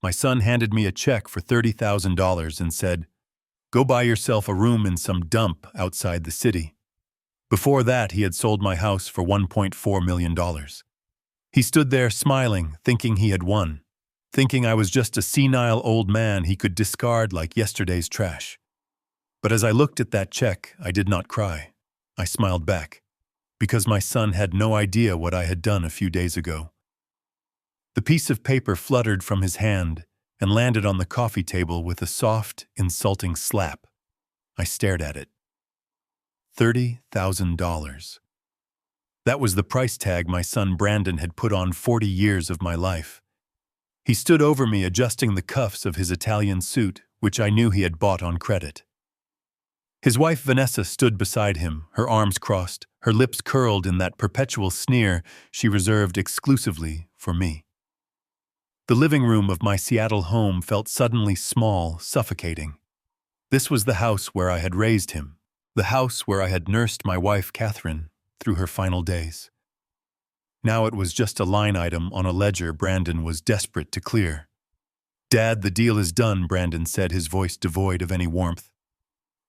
My son handed me a check for $30,000 and said, "Go buy yourself a room in some dump outside the city." Before that, he had sold my house for $1.4 million. He stood there smiling, thinking he had won, thinking I was just a senile old man he could discard like yesterday's trash. But as I looked at that check, I did not cry. I smiled back, because my son had no idea what I had done a few days ago. The piece of paper fluttered from his hand and landed on the coffee table with a soft, insulting slap. I stared at it. $30,000. That was the price tag my son Brandon had put on 40 years of my life. He stood over me, adjusting the cuffs of his Italian suit, which I knew he had bought on credit. His wife Vanessa stood beside him, her arms crossed, her lips curled in that perpetual sneer she reserved exclusively for me. The living room of my Seattle home felt suddenly small, suffocating. This was the house where I had raised him, the house where I had nursed my wife Catherine through her final days. Now it was just a line item on a ledger Brandon was desperate to clear. "Dad, the deal is done," Brandon said, his voice devoid of any warmth.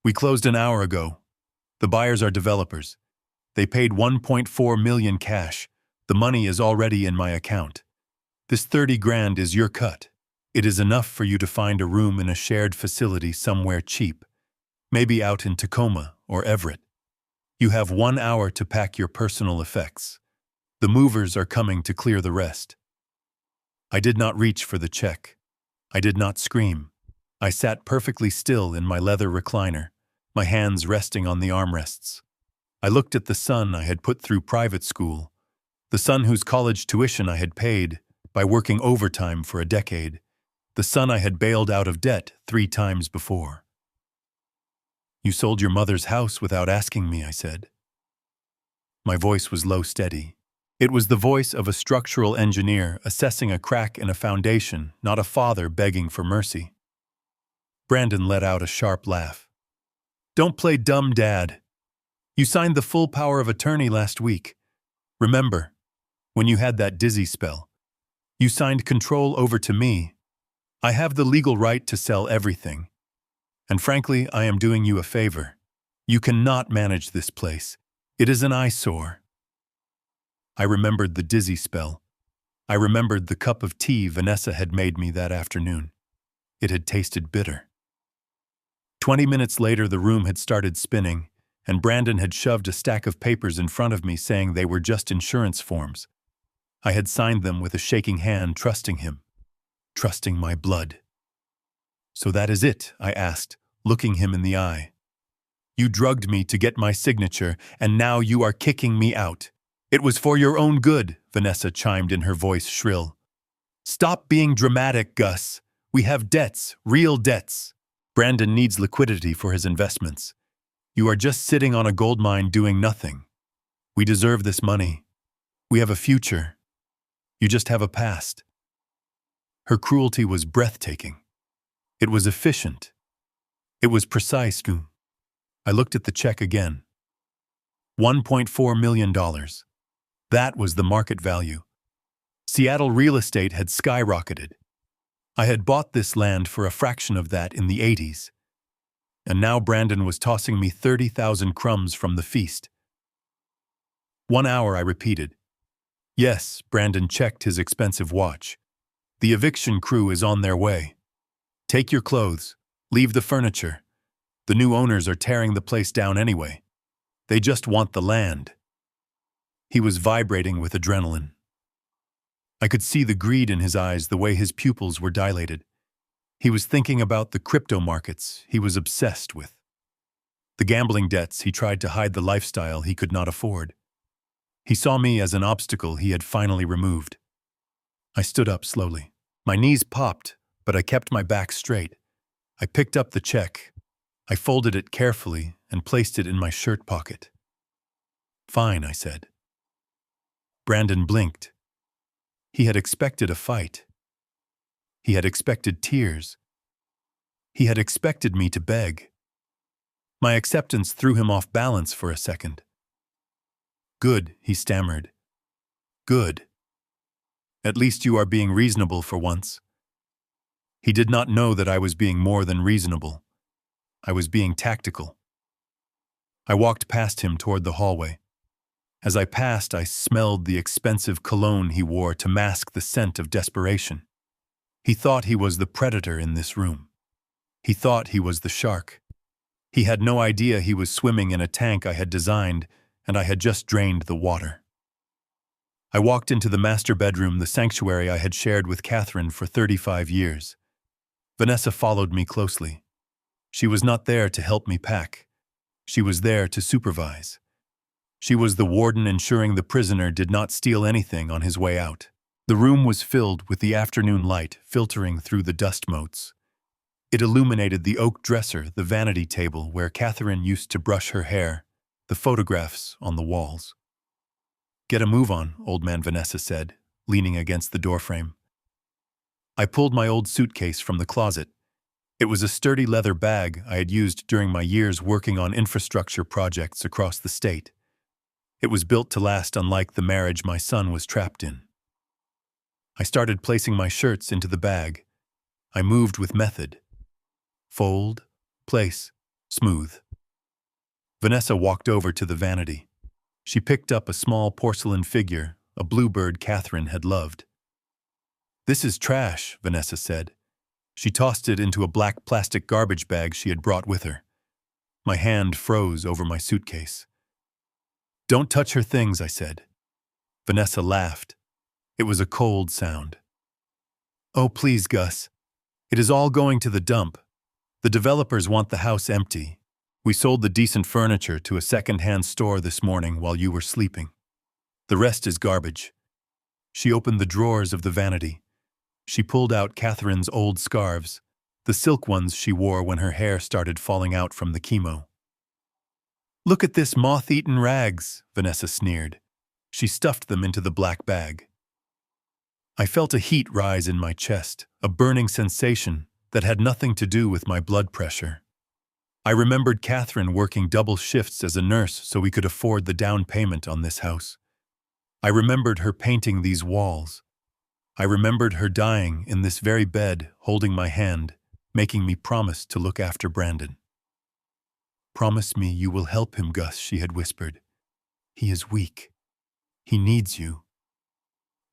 "We closed an hour ago. The buyers are developers. They paid $1.4 million cash. The money is already in my account. This 30 grand is your cut. It is enough for you to find a room in a shared facility somewhere cheap, maybe out in Tacoma or Everett. You have 1 hour to pack your personal effects. The movers are coming to clear the rest." I did not reach for the check. I did not scream. I sat perfectly still in my leather recliner, my hands resting on the armrests. I looked at the son I had put through private school, the son whose college tuition I had paid by working overtime for a decade, the son I had bailed out of debt 3 times before. "You sold your mother's house without asking me," I said. My voice was low, steady. It was the voice of a structural engineer assessing a crack in a foundation, not a father begging for mercy. Brandon let out a sharp laugh. "Don't play dumb, Dad. You signed the full power of attorney last week. Remember, when you had that dizzy spell, you signed control over to me. I have the legal right to sell everything. And frankly, I am doing you a favor. You cannot manage this place. It is an eyesore." I remembered the dizzy spell. I remembered the cup of tea Vanessa had made me that afternoon. It had tasted bitter. 20 minutes later, the room had started spinning, and Brandon had shoved a stack of papers in front of me saying they were just insurance forms. I had signed them with a shaking hand, trusting him, trusting my blood. "So that is it?" I asked, looking him in the eye. "You drugged me to get my signature, and now you are kicking me out." "It was for your own good," Vanessa chimed in, her voice shrill. "Stop being dramatic, Gus. We have debts, real debts. Brandon needs liquidity for his investments. You are just sitting on a gold mine doing nothing. We deserve this money. We have a future. You just have a past." Her cruelty was breathtaking. It was efficient. It was precise. I looked at the check again. $1.4 million. That was the market value. Seattle real estate had skyrocketed. I had bought this land for a fraction of that in the 80s. And now Brandon was tossing me 30,000 crumbs from the feast. 1 hour, I repeated. Yes, Brandon checked his expensive watch. The eviction crew is on their way. Take your clothes. Leave the furniture. The new owners are tearing the place down anyway. They just want the land. He was vibrating with adrenaline. I could see the greed in his eyes, the way his pupils were dilated. He was thinking about the crypto markets he was obsessed with. The gambling debts he tried to hide, the lifestyle he could not afford. He saw me as an obstacle he had finally removed. I stood up slowly. My knees popped, but I kept my back straight. I picked up the check. I folded it carefully and placed it in my shirt pocket. "Fine," I said. Brandon blinked. He had expected a fight. He had expected tears. He had expected me to beg. My acceptance threw him off balance for a second. "Good," he stammered. "Good. At least you are being reasonable for once." He did not know that I was being more than reasonable. I was being tactical. I walked past him toward the hallway. As I passed, I smelled the expensive cologne he wore to mask the scent of desperation. He thought he was the predator in this room. He thought he was the shark. He had no idea he was swimming in a tank I had designed, and I had just drained the water. I walked into the master bedroom, the sanctuary I had shared with Catherine for 35 years. Vanessa followed me closely. She was not there to help me pack. She was there to supervise. She was the warden ensuring the prisoner did not steal anything on his way out. The room was filled with the afternoon light filtering through the dust motes. It illuminated the oak dresser, the vanity table where Catherine used to brush her hair, the photographs on the walls. "Get a move on," Old Man Vanessa said, leaning against the doorframe. I pulled my old suitcase from the closet. It was a sturdy leather bag I had used during my years working on infrastructure projects across the state. It was built to last, unlike the marriage my son was trapped in. I started placing my shirts into the bag. I moved with method. Fold, place, smooth. Vanessa walked over to the vanity. She picked up a small porcelain figure, a bluebird Catherine had loved. "This is trash," Vanessa said. She tossed it into a black plastic garbage bag she had brought with her. My hand froze over my suitcase. "Don't touch her things," I said. Vanessa laughed. It was a cold sound. "Oh, please, Gus. It is all going to the dump. The developers want the house empty. We sold the decent furniture to a second-hand store this morning while you were sleeping. The rest is garbage." She opened the drawers of the vanity. She pulled out Catherine's old scarves, the silk ones she wore when her hair started falling out from the chemo. "Look at this moth-eaten rags," Vanessa sneered. She stuffed them into the black bag. I felt a heat rise in my chest, a burning sensation that had nothing to do with my blood pressure. I remembered Catherine working double shifts as a nurse so we could afford the down payment on this house. I remembered her painting these walls. I remembered her dying in this very bed, holding my hand, making me promise to look after Brandon. "Promise me you will help him, Gus," she had whispered. "He is weak. He needs you."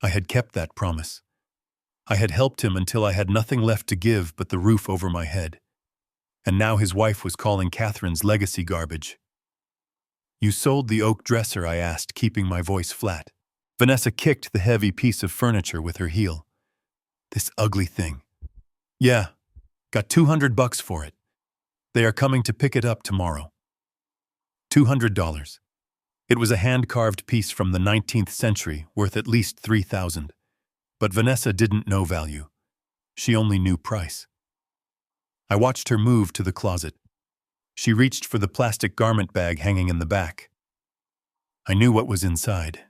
I had kept that promise. I had helped him until I had nothing left to give but the roof over my head. And now his wife was calling Catherine's legacy garbage. "You sold the oak dresser?" I asked, keeping my voice flat. Vanessa kicked the heavy piece of furniture with her heel. "This ugly thing." "Yeah, got $200 for it. They are coming to pick it up tomorrow." $200. It was a hand-carved piece from the 19th century, worth at least $3,000. But Vanessa didn't know value. She only knew price. I watched her move to the closet. She reached for the plastic garment bag hanging in the back. I knew what was inside.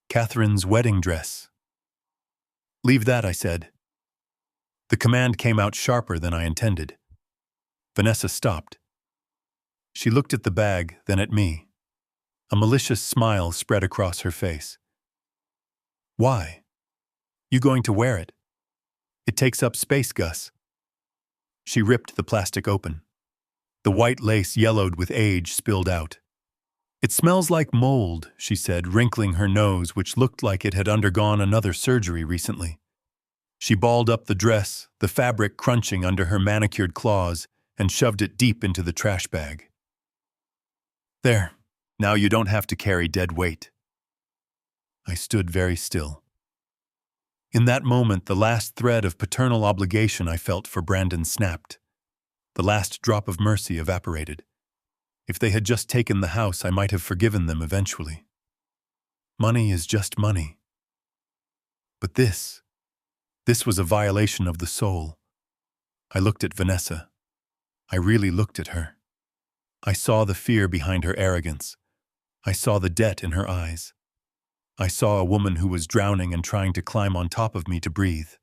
Catherine's wedding dress. "Leave that," I said. The command came out sharper than I intended. Vanessa stopped. She looked at the bag, then at me. A malicious smile spread across her face. "Why? You going to wear it? It takes up space, Gus." She ripped the plastic open. The white lace, yellowed with age, spilled out. "It smells like mold," she said, wrinkling her nose, which looked like it had undergone another surgery recently. She balled up the dress, the fabric crunching under her manicured claws, and shoved it deep into the trash bag. "There, now you don't have to carry dead weight." I stood very still. In that moment, the last thread of paternal obligation I felt for Brandon snapped. The last drop of mercy evaporated. If they had just taken the house, I might have forgiven them eventually. Money is just money. But this was a violation of the soul. I looked at Vanessa. I really looked at her. I saw the fear behind her arrogance. I saw the debt in her eyes. I saw a woman who was drowning and trying to climb on top of me to breathe.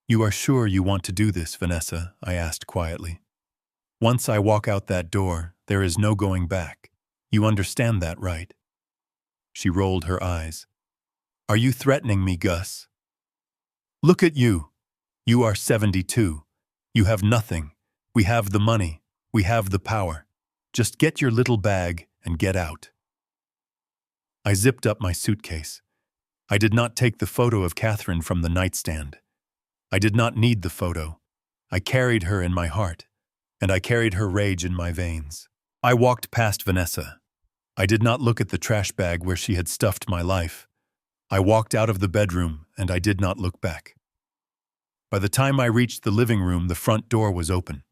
"You are sure you want to do this, Vanessa?" I asked quietly. "Once I walk out that door, there is no going back. You understand that, right?" She rolled her eyes. "Are you threatening me, Gus?" "Look at you. You are 72. You have nothing. We have the money. We have the power. Just get your little bag and get out. I zipped up my suitcase. I did not take the photo of Catherine from the nightstand. I did not need the photo. I carried her in my heart, and I carried her rage in my veins. I walked past Vanessa. I did not look at the trash bag where she had stuffed my life. I walked out of the bedroom, and I did not look back. By the time I reached the living room, the front door was open.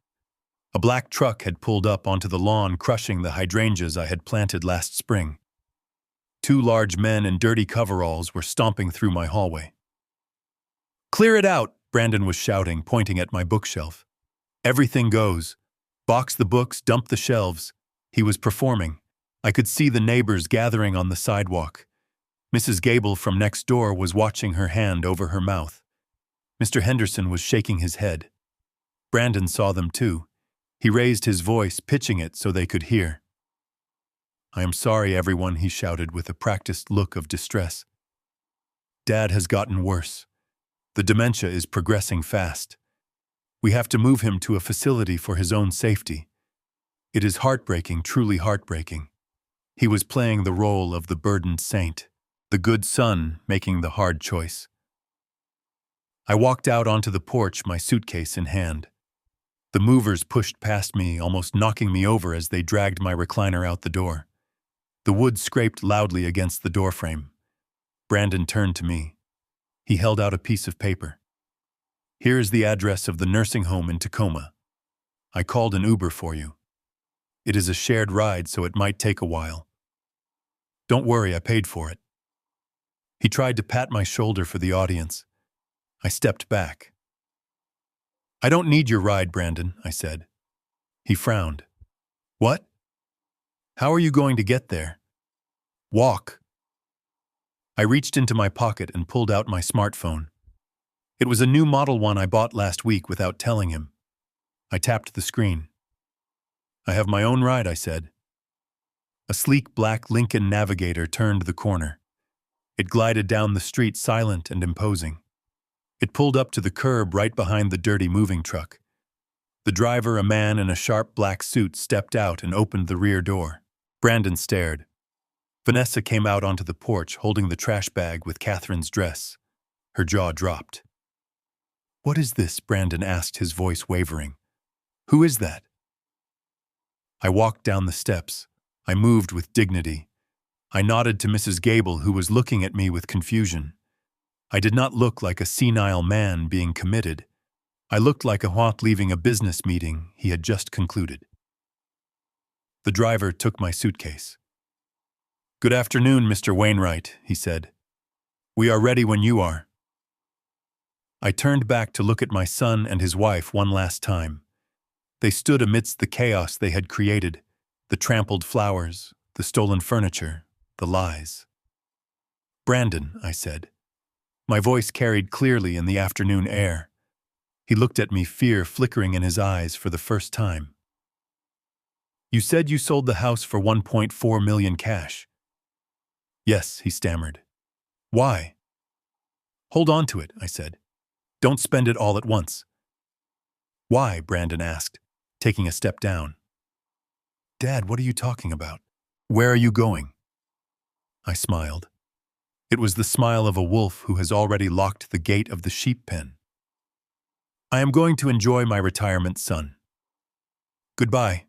A black truck had pulled up onto the lawn, crushing the hydrangeas I had planted last spring. Two large men in dirty coveralls were stomping through my hallway. "Clear it out," Brandon was shouting, pointing at my bookshelf. "Everything goes. Box the books, dump the shelves." He was performing. I could see the neighbors gathering on the sidewalk. Mrs. Gable from next door was watching her hand over her mouth. Mr. Henderson was shaking his head. Brandon saw them too. He raised his voice, pitching it so they could hear. "I am sorry, everyone," he shouted with a practiced look of distress. "Dad has gotten worse. The dementia is progressing fast. We have to move him to a facility for his own safety. It is heartbreaking, truly heartbreaking." He was playing the role of the burdened saint, the good son making the hard choice. I walked out onto the porch, my suitcase in hand. The movers pushed past me, almost knocking me over as they dragged my recliner out the door. The wood scraped loudly against the doorframe. Brandon turned to me. He held out a piece of paper. "Here is the address of the nursing home in Tacoma. I called an Uber for you. It is a shared ride, so it might take a while. Don't worry, I paid for it." He tried to pat my shoulder for the audience. I stepped back. "I don't need your ride, Brandon," I said. He frowned. "What? How are you going to get there?" "Walk." I reached into my pocket and pulled out my smartphone. It was a new Model 1 I bought last week without telling him. I tapped the screen. "I have my own ride," I said. A sleek black Lincoln Navigator turned the corner. It glided down the street silent and imposing. It pulled up to the curb right behind the dirty moving truck. The driver, a man in a sharp black suit, stepped out and opened the rear door. Brandon stared. Vanessa came out onto the porch holding the trash bag with Catherine's dress. Her jaw dropped. "What is this?" Brandon asked, his voice wavering. "Who is that?" I walked down the steps. I moved with dignity. I nodded to Mrs. Gable, who was looking at me with confusion. I did not look like a senile man being committed. I looked like a hawk leaving a business meeting he had just concluded. The driver took my suitcase. "Good afternoon, Mr. Wainwright," he said. "We are ready when you are." I turned back to look at my son and his wife one last time. They stood amidst the chaos they had created, the trampled flowers, the stolen furniture, the lies. "Brandon," I said. My voice carried clearly in the afternoon air. He looked at me, fear flickering in his eyes for the first time. "You said you sold the house for $1.4 million cash." "Yes," he stammered. "Why?" "Hold on to it," I said. "Don't spend it all at once." "Why?" Brandon asked, taking a step down. "Dad, what are you talking about? Where are you going?" I smiled. It was the smile of a wolf who has already locked the gate of the sheep pen. "I am going to enjoy my retirement, son. Goodbye."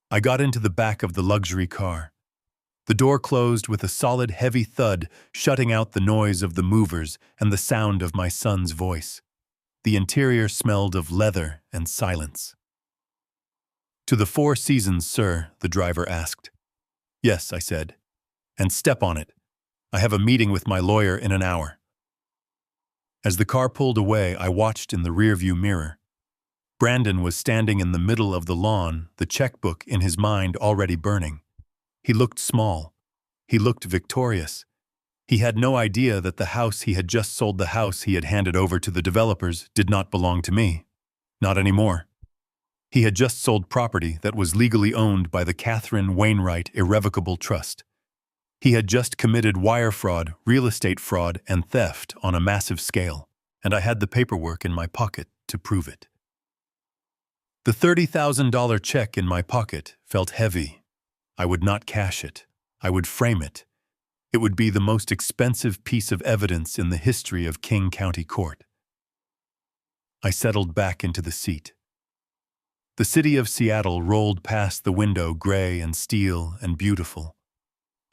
I got into the back of the luxury car. The door closed with a solid, heavy thud, shutting out the noise of the movers and the sound of my son's voice. The interior smelled of leather and silence. "To the Four Seasons, sir?" the driver asked. "Yes," I said. "And step on it. I have a meeting with my lawyer in an hour." As the car pulled away, I watched in the rearview mirror. Brandon was standing in the middle of the lawn, the checkbook in his mind already burning. He looked small. He looked victorious. He had no idea that the house he had just sold, the house he had handed over to the developers, did not belong to me. Not anymore. He had just sold property that was legally owned by the Catherine Wainwright Irrevocable Trust. He had just committed wire fraud, real estate fraud, and theft on a massive scale. and I had the paperwork in my pocket to prove it. The $30,000 check in my pocket felt heavy. I would not cash it. I would frame it. It would be the most expensive piece of evidence in the history of King County Court. I settled back into the seat. The city of Seattle rolled past the window, gray and steel and beautiful.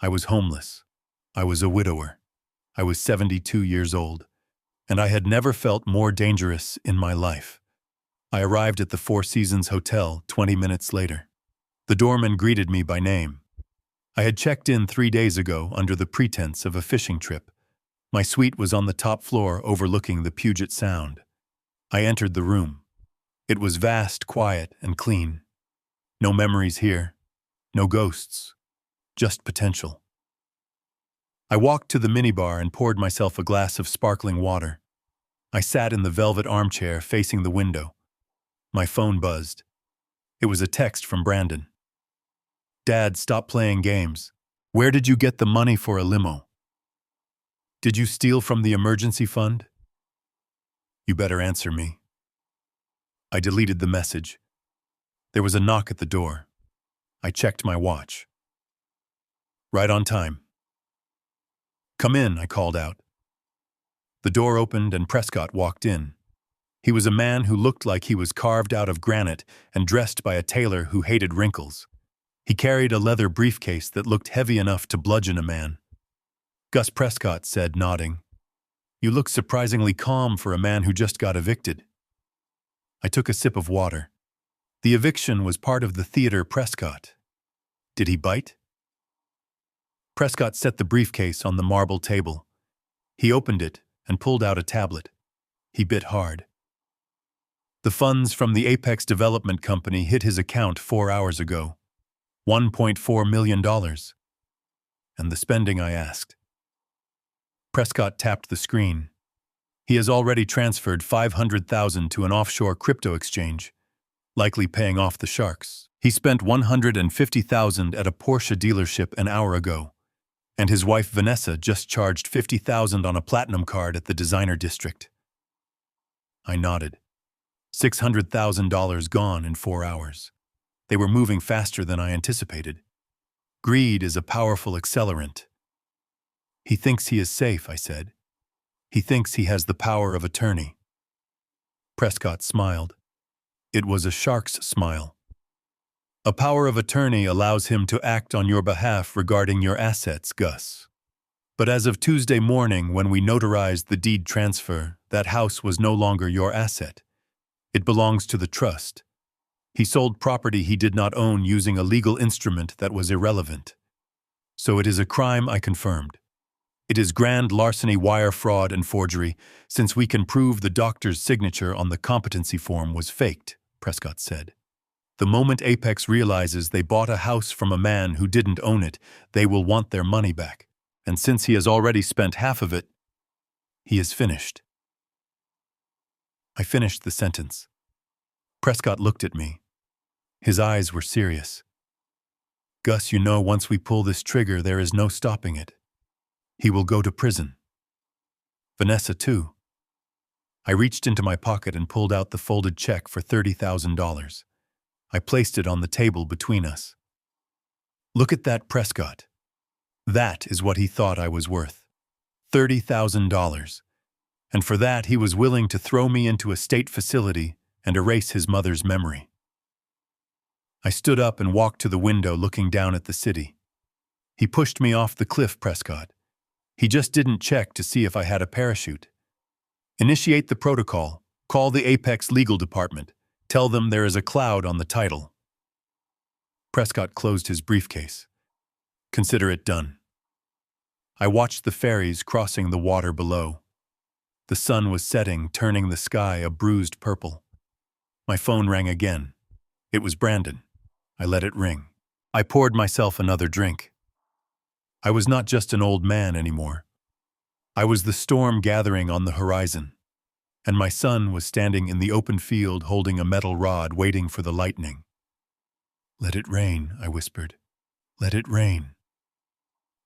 I was homeless. I was a widower. I was 72 years old, and I had never felt more dangerous in my life. I arrived at the Four Seasons Hotel 20 minutes later. The doorman greeted me by name. I had checked in 3 days ago under the pretense of a fishing trip. My suite was on the top floor overlooking the Puget Sound. I entered the room. It was vast, quiet, and clean. No memories here. No ghosts. Just potential. I walked to the minibar and poured myself a glass of sparkling water. I sat in the velvet armchair facing the window. My phone buzzed. It was a text from Brandon. "Dad, stop playing games. Where did you get the money for a limo? Did you steal from the emergency fund? You better answer me." I deleted the message. There was a knock at the door. I checked my watch. Right on time. "Come in," I called out. The door opened and Prescott walked in. He was a man who looked like he was carved out of granite and dressed by a tailor who hated wrinkles. He carried a leather briefcase that looked heavy enough to bludgeon a man. "Gus," Prescott said, nodding. "You look surprisingly calm for a man who just got evicted." I took a sip of water. The eviction was part of the theater, Prescott. Did he bite? Prescott set the briefcase on the marble table. He opened it and pulled out a tablet. He bit hard. The funds from the Apex Development Company hit his account 4 hours ago. $1.4 million. And the spending, I asked. Prescott tapped the screen. He has already transferred $500,000 to an offshore crypto exchange, likely paying off the sharks. He spent $150,000 at a Porsche dealership an hour ago, and his wife Vanessa just charged $50,000 on a platinum card at the designer district. I nodded. $600,000 gone in 4 hours. They were moving faster than I anticipated. Greed is a powerful accelerant. He thinks he is safe, I said. He thinks he has the power of attorney. Prescott smiled. It was a shark's smile. A power of attorney allows him to act on your behalf regarding your assets, Gus. But as of Tuesday morning, when we notarized the deed transfer, that house was no longer your asset. It belongs to the trust. He sold property he did not own using a legal instrument that was irrelevant. So it is a crime, I confirmed. It is grand larceny, wire fraud, and forgery, since we can prove the doctor's signature on the competency form was faked, Prescott said. The moment Apex realizes they bought a house from a man who didn't own it, they will want their money back. And since he has already spent half of it, he is finished. I finished the sentence. Prescott looked at me. His eyes were serious. "Gus, you know, once we pull this trigger, there is no stopping it. He will go to prison. Vanessa, too." I reached into my pocket and pulled out the folded check for $30,000. I placed it on the table between us. "Look at that, Prescott. That is what he thought I was worth. $30,000. And for that, he was willing to throw me into a state facility and erase his mother's memory." I stood up and walked to the window looking down at the city. "He pushed me off the cliff, Prescott. He just didn't check to see if I had a parachute. Initiate the protocol. Call the Apex Legal Department. Tell them there is a cloud on the title." Prescott closed his briefcase. "Consider it done." I watched the ferries crossing the water below. The sun was setting, turning the sky a bruised purple. My phone rang again. It was Brandon. I let it ring. I poured myself another drink. I was not just an old man anymore. I was the storm gathering on the horizon, and my son was standing in the open field holding a metal rod waiting for the lightning. "Let it rain," I whispered. "Let it rain."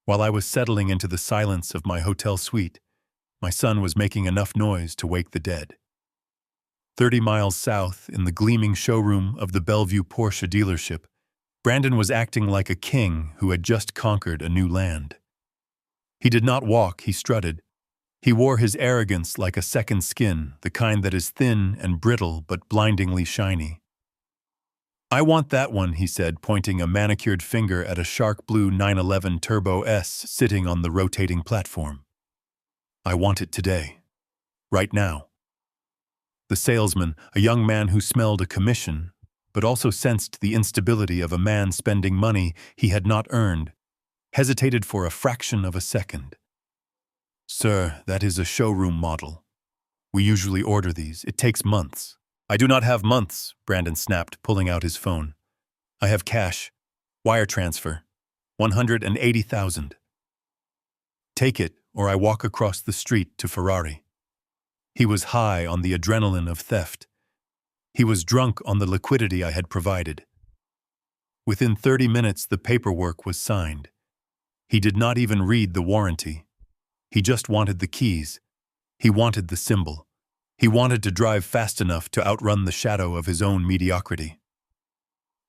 While I was settling into the silence of my hotel suite, My son was making enough noise to wake the dead. 30 miles south, in the gleaming showroom of the Bellevue Porsche dealership, Brandon was acting like a king who had just conquered a new land. He did not walk, he strutted. He wore his arrogance like a second skin, the kind that is thin and brittle but blindingly shiny. "I want that one," he said, pointing a manicured finger at a shark blue 911 Turbo S sitting on the rotating platform. "I want it today. Right now." The salesman, a young man who smelled a commission, but also sensed the instability of a man spending money he had not earned, hesitated for a fraction of a second. "Sir, that is a showroom model. We usually order these. It takes months." "I do not have months," Brandon snapped, pulling out his phone. "I have cash. Wire transfer. 180,000. Take it, or I walk across the street to Ferrari." He was high on the adrenaline of theft. He was drunk on the liquidity I had provided. Within 30 minutes, the paperwork was signed. He did not even read the warranty. He just wanted the keys. He wanted the symbol. He wanted to drive fast enough to outrun the shadow of his own mediocrity.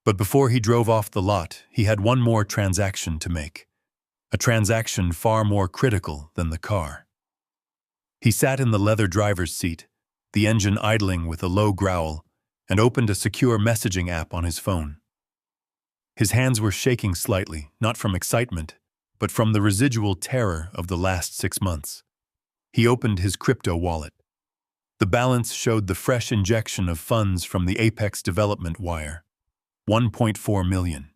But before he drove off the lot, he had one more transaction to make. A transaction far more critical than the car. He sat in the leather driver's seat, the engine idling with a low growl, and opened a secure messaging app on his phone. His hands were shaking slightly, not from excitement, but from the residual terror of the last 6 months. He opened his crypto wallet. The balance showed the fresh injection of funds from the Apex development wire. 1.4 million.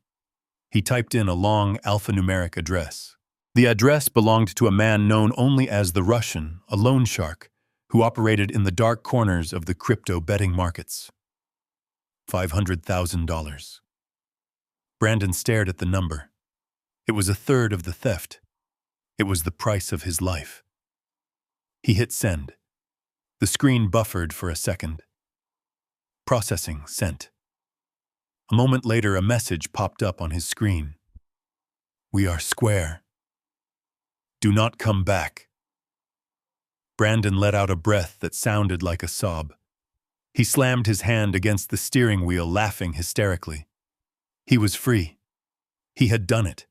He typed in a long alphanumeric address. The address belonged to a man known only as the Russian, a loan shark, who operated in the dark corners of the crypto betting markets. $500,000. Brandon stared at the number. It was a third of the theft. It was the price of his life. He hit send. The screen buffered for a second. Processing, sent. A moment later, a message popped up on his screen. "We are square. Do not come back." Brandon let out a breath that sounded like a sob. He slammed his hand against the steering wheel, laughing hysterically. He was free. He had done it.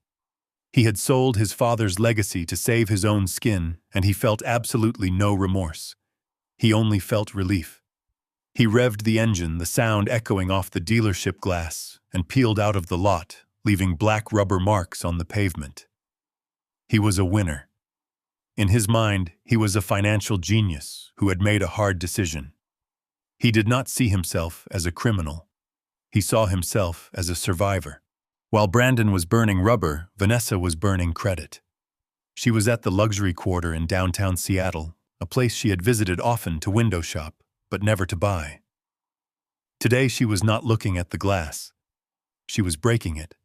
He had sold his father's legacy to save his own skin, and he felt absolutely no remorse. He only felt relief. He revved the engine, the sound echoing off the dealership glass, and peeled out of the lot, leaving black rubber marks on the pavement. He was a winner. In his mind, he was a financial genius who had made a hard decision. He did not see himself as a criminal. He saw himself as a survivor. While Brandon was burning rubber, Vanessa was burning credit. She was at the luxury quarter in downtown Seattle, a place she had visited often to window shop, but never to buy. Today she was not looking at the glass. She was breaking it.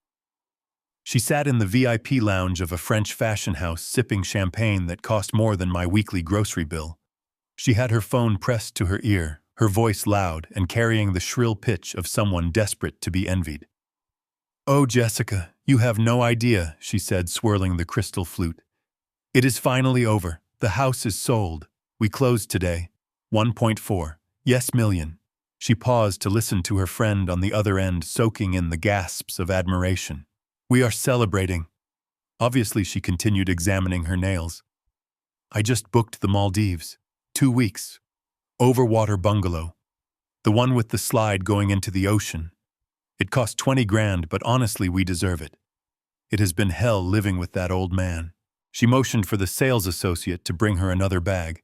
She sat in the VIP lounge of a French fashion house sipping champagne that cost more than my weekly grocery bill. She had her phone pressed to her ear, her voice loud and carrying the shrill pitch of someone desperate to be envied. "Oh, Jessica, you have no idea," she said, swirling the crystal flute. "It is finally over. The house is sold. We closed today. 1.4. Yes, million." She paused to listen to her friend on the other end, soaking in the gasps of admiration. "We are celebrating." Obviously, she continued examining her nails. "I just booked the Maldives. 2 weeks. Overwater bungalow. The one with the slide going into the ocean. It cost 20 grand, but honestly, we deserve it. It has been hell living with that old man." She motioned for the sales associate to bring her another bag.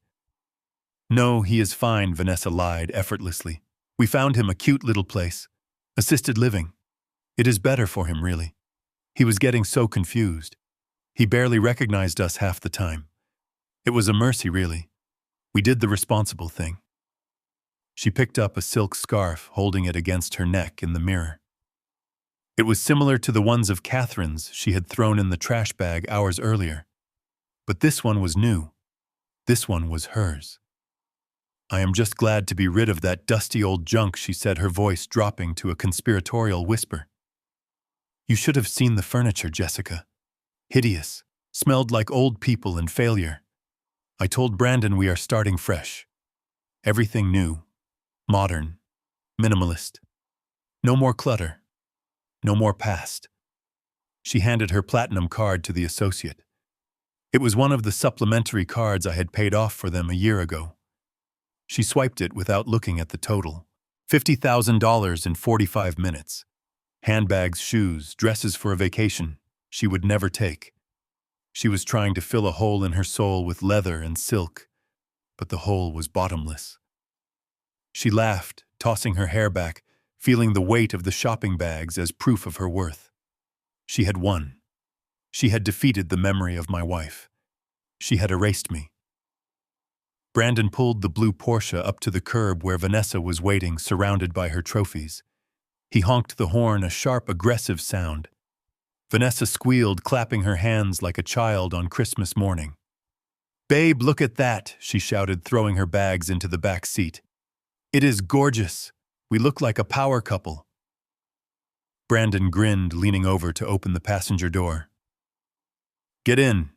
"No, he is fine," Vanessa lied effortlessly. "We found him a cute little place. Assisted living. It is better for him, really. He was getting so confused. He barely recognized us half the time. It was a mercy, really. We did the responsible thing." She picked up a silk scarf, holding it against her neck in the mirror. It was similar to the ones of Catherine's she had thrown in the trash bag hours earlier. But this one was new. This one was hers. "I am just glad to be rid of that dusty old junk," she said, her voice dropping to a conspiratorial whisper. "You should have seen the furniture, Jessica. Hideous. Smelled like old people and failure. I told Brandon we are starting fresh. Everything new, modern, minimalist. No more clutter. No more past. She handed her platinum card to the associate. It was one of the supplementary cards I had paid off for them a year ago. She swiped it without looking at the total. $50,000 in 45 minutes. Handbags, shoes, dresses for a vacation she would never take. She was trying to fill a hole in her soul with leather and silk, but the hole was bottomless. She laughed, tossing her hair back, feeling the weight of the shopping bags as proof of her worth. She had won. She had defeated the memory of my wife. She had erased me. Brandon pulled the blue Porsche up to the curb where Vanessa was waiting, surrounded by her trophies. He honked the horn, a sharp, aggressive sound. Vanessa squealed, clapping her hands like a child on Christmas morning. "Babe, look at that," she shouted, throwing her bags into the back seat. "It is gorgeous. We look like a power couple." Brandon grinned, leaning over to open the passenger door. "Get in.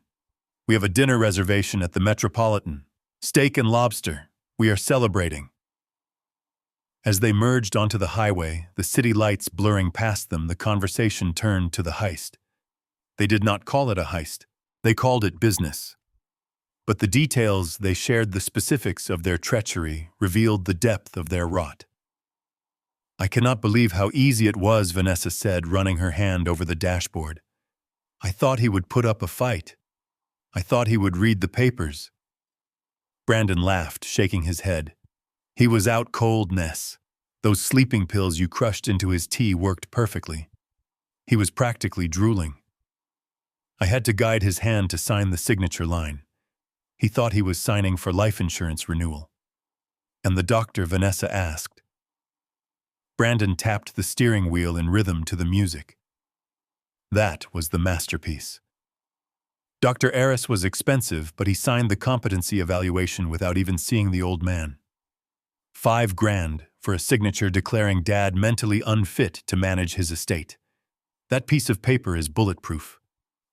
We have a dinner reservation at the Metropolitan. Steak and lobster. We are celebrating." As they merged onto the highway, the city lights blurring past them, the conversation turned to the heist. They did not call it a heist. They called it business. But the details they shared, the specifics of their treachery, revealed the depth of their rot. "I cannot believe how easy it was," Vanessa said, running her hand over the dashboard. "I thought he would put up a fight. I thought he would read the papers." Brandon laughed, shaking his head. "He was out cold, Ness. Those sleeping pills you crushed into his tea worked perfectly. He was practically drooling. I had to guide his hand to sign the signature line. He thought he was signing for life insurance renewal." "And the doctor?" Vanessa asked. Brandon tapped the steering wheel in rhythm to the music. That was the masterpiece. Dr. Aris was expensive, but he signed the competency evaluation without even seeing the old man. $5,000 for a signature declaring Dad mentally unfit to manage his estate. That piece of paper is bulletproof.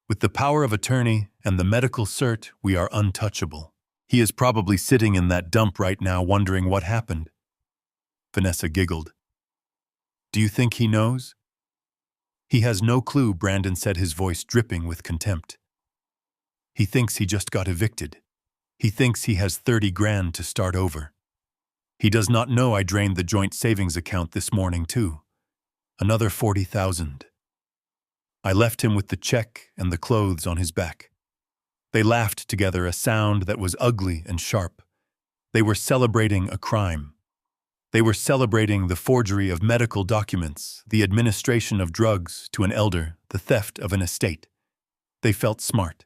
With the power of attorney and the medical cert, we are untouchable. He is probably sitting in that dump right now wondering what happened." Vanessa giggled. "Do you think he knows?" "He has no clue," Brandon said, his voice dripping with contempt. "He thinks he just got evicted. He thinks he has $30,000 to start over. He does not know I drained the joint savings account this morning, too. Another $40,000. I left him with the check and the clothes on his back." They laughed together, a sound that was ugly and sharp. They were celebrating a crime. They were celebrating the forgery of medical documents, the administration of drugs to an elder, the theft of an estate. They felt smart.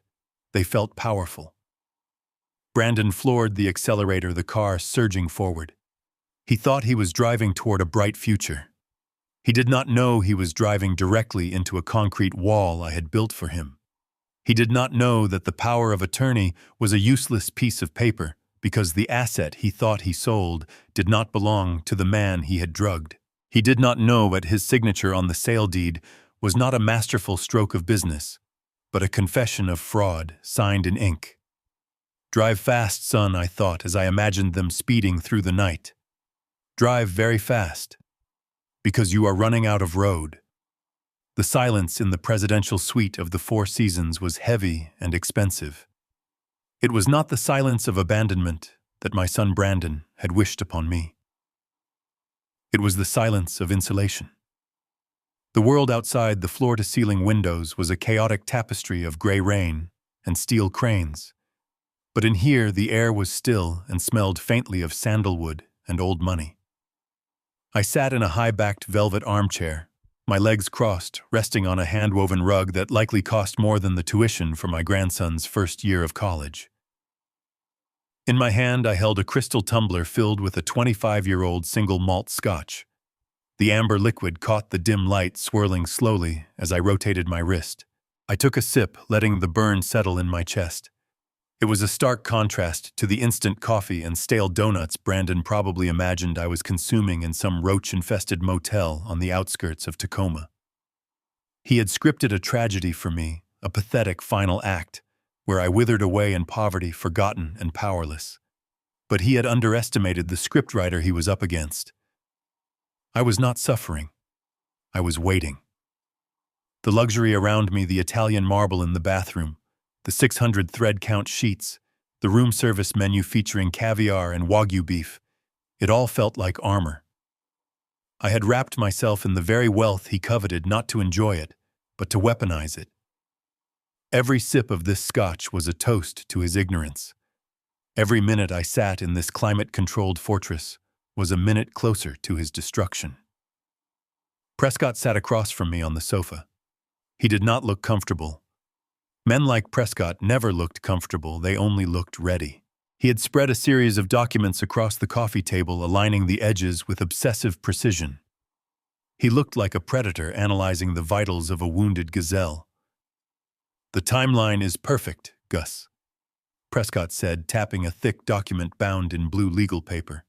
They felt powerful. Brandon floored the accelerator, the car surging forward. He thought he was driving toward a bright future. He did not know he was driving directly into a concrete wall I had built for him. He did not know that the power of attorney was a useless piece of paper because the asset he thought he sold did not belong to the man he had drugged. He did not know that his signature on the sale deed was not a masterful stroke of business, but a confession of fraud signed in ink. "Drive fast, son," I thought as I imagined them speeding through the night. "Drive very fast, because you are running out of road." The silence in the presidential suite of the Four Seasons was heavy and expensive. It was not the silence of abandonment that my son Brandon had wished upon me. It was the silence of insulation. The world outside the floor-to-ceiling windows was a chaotic tapestry of gray rain and steel cranes. But in here the air was still and smelled faintly of sandalwood and old money. I sat in a high-backed velvet armchair, my legs crossed, resting on a hand-woven rug that likely cost more than the tuition for my grandson's first year of college. In my hand I held a crystal tumbler filled with a 25-year-old single malt scotch. The amber liquid caught the dim light, swirling slowly as I rotated my wrist. I took a sip, letting the burn settle in my chest. It was a stark contrast to the instant coffee and stale donuts Brandon probably imagined I was consuming in some roach-infested motel on the outskirts of Tacoma. He had scripted a tragedy for me, a pathetic final act, where I withered away in poverty, forgotten and powerless. But he had underestimated the scriptwriter he was up against. I was not suffering. I was waiting. The luxury around me, the Italian marble in the bathroom, the 600 thread count sheets, the room service menu featuring caviar and Wagyu beef, it all felt like armor. I had wrapped myself in the very wealth he coveted, not to enjoy it, but to weaponize it. Every sip of this scotch was a toast to his ignorance. Every minute I sat in this climate-controlled fortress was a minute closer to his destruction. Prescott sat across from me on the sofa. He did not look comfortable. Men like Prescott never looked comfortable, they only looked ready. He had spread a series of documents across the coffee table, aligning the edges with obsessive precision. He looked like a predator analyzing the vitals of a wounded gazelle. "The timeline is perfect, Gus," Prescott said, tapping a thick document bound in blue legal paper.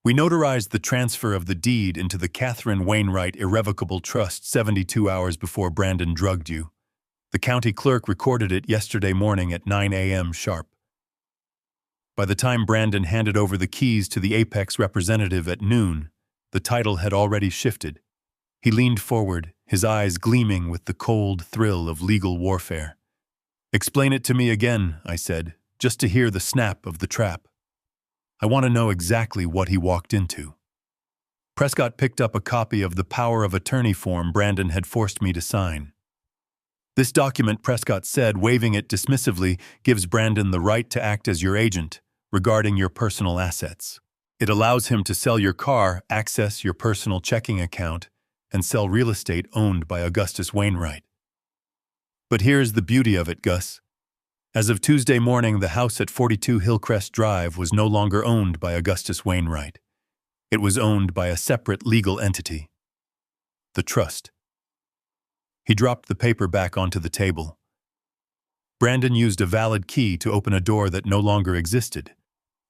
"We notarized the transfer of the deed into the Catherine Wainwright Irrevocable Trust 72 hours before Brandon drugged you. The county clerk recorded it yesterday morning at 9 a.m. sharp. By the time Brandon handed over the keys to the Apex representative at noon, the title had already shifted. He leaned forward, his eyes gleaming with the cold thrill of legal warfare. "Explain it to me again," I said, just to hear the snap of the trap. I want to know exactly what he walked into. Prescott picked up a copy of the power of attorney form Brandon had forced me to sign. "This document," Prescott said, waving it dismissively, "gives Brandon the right to act as your agent regarding your personal assets. It allows him to sell your car, access your personal checking account, and sell real estate owned by Augustus Wainwright. But here's the beauty of it, Gus. As of Tuesday morning, the house at 42 Hillcrest Drive was no longer owned by Augustus Wainwright. It was owned by a separate legal entity. The trust." He dropped the paper back onto the table. Brandon used a valid key to open a door that no longer existed.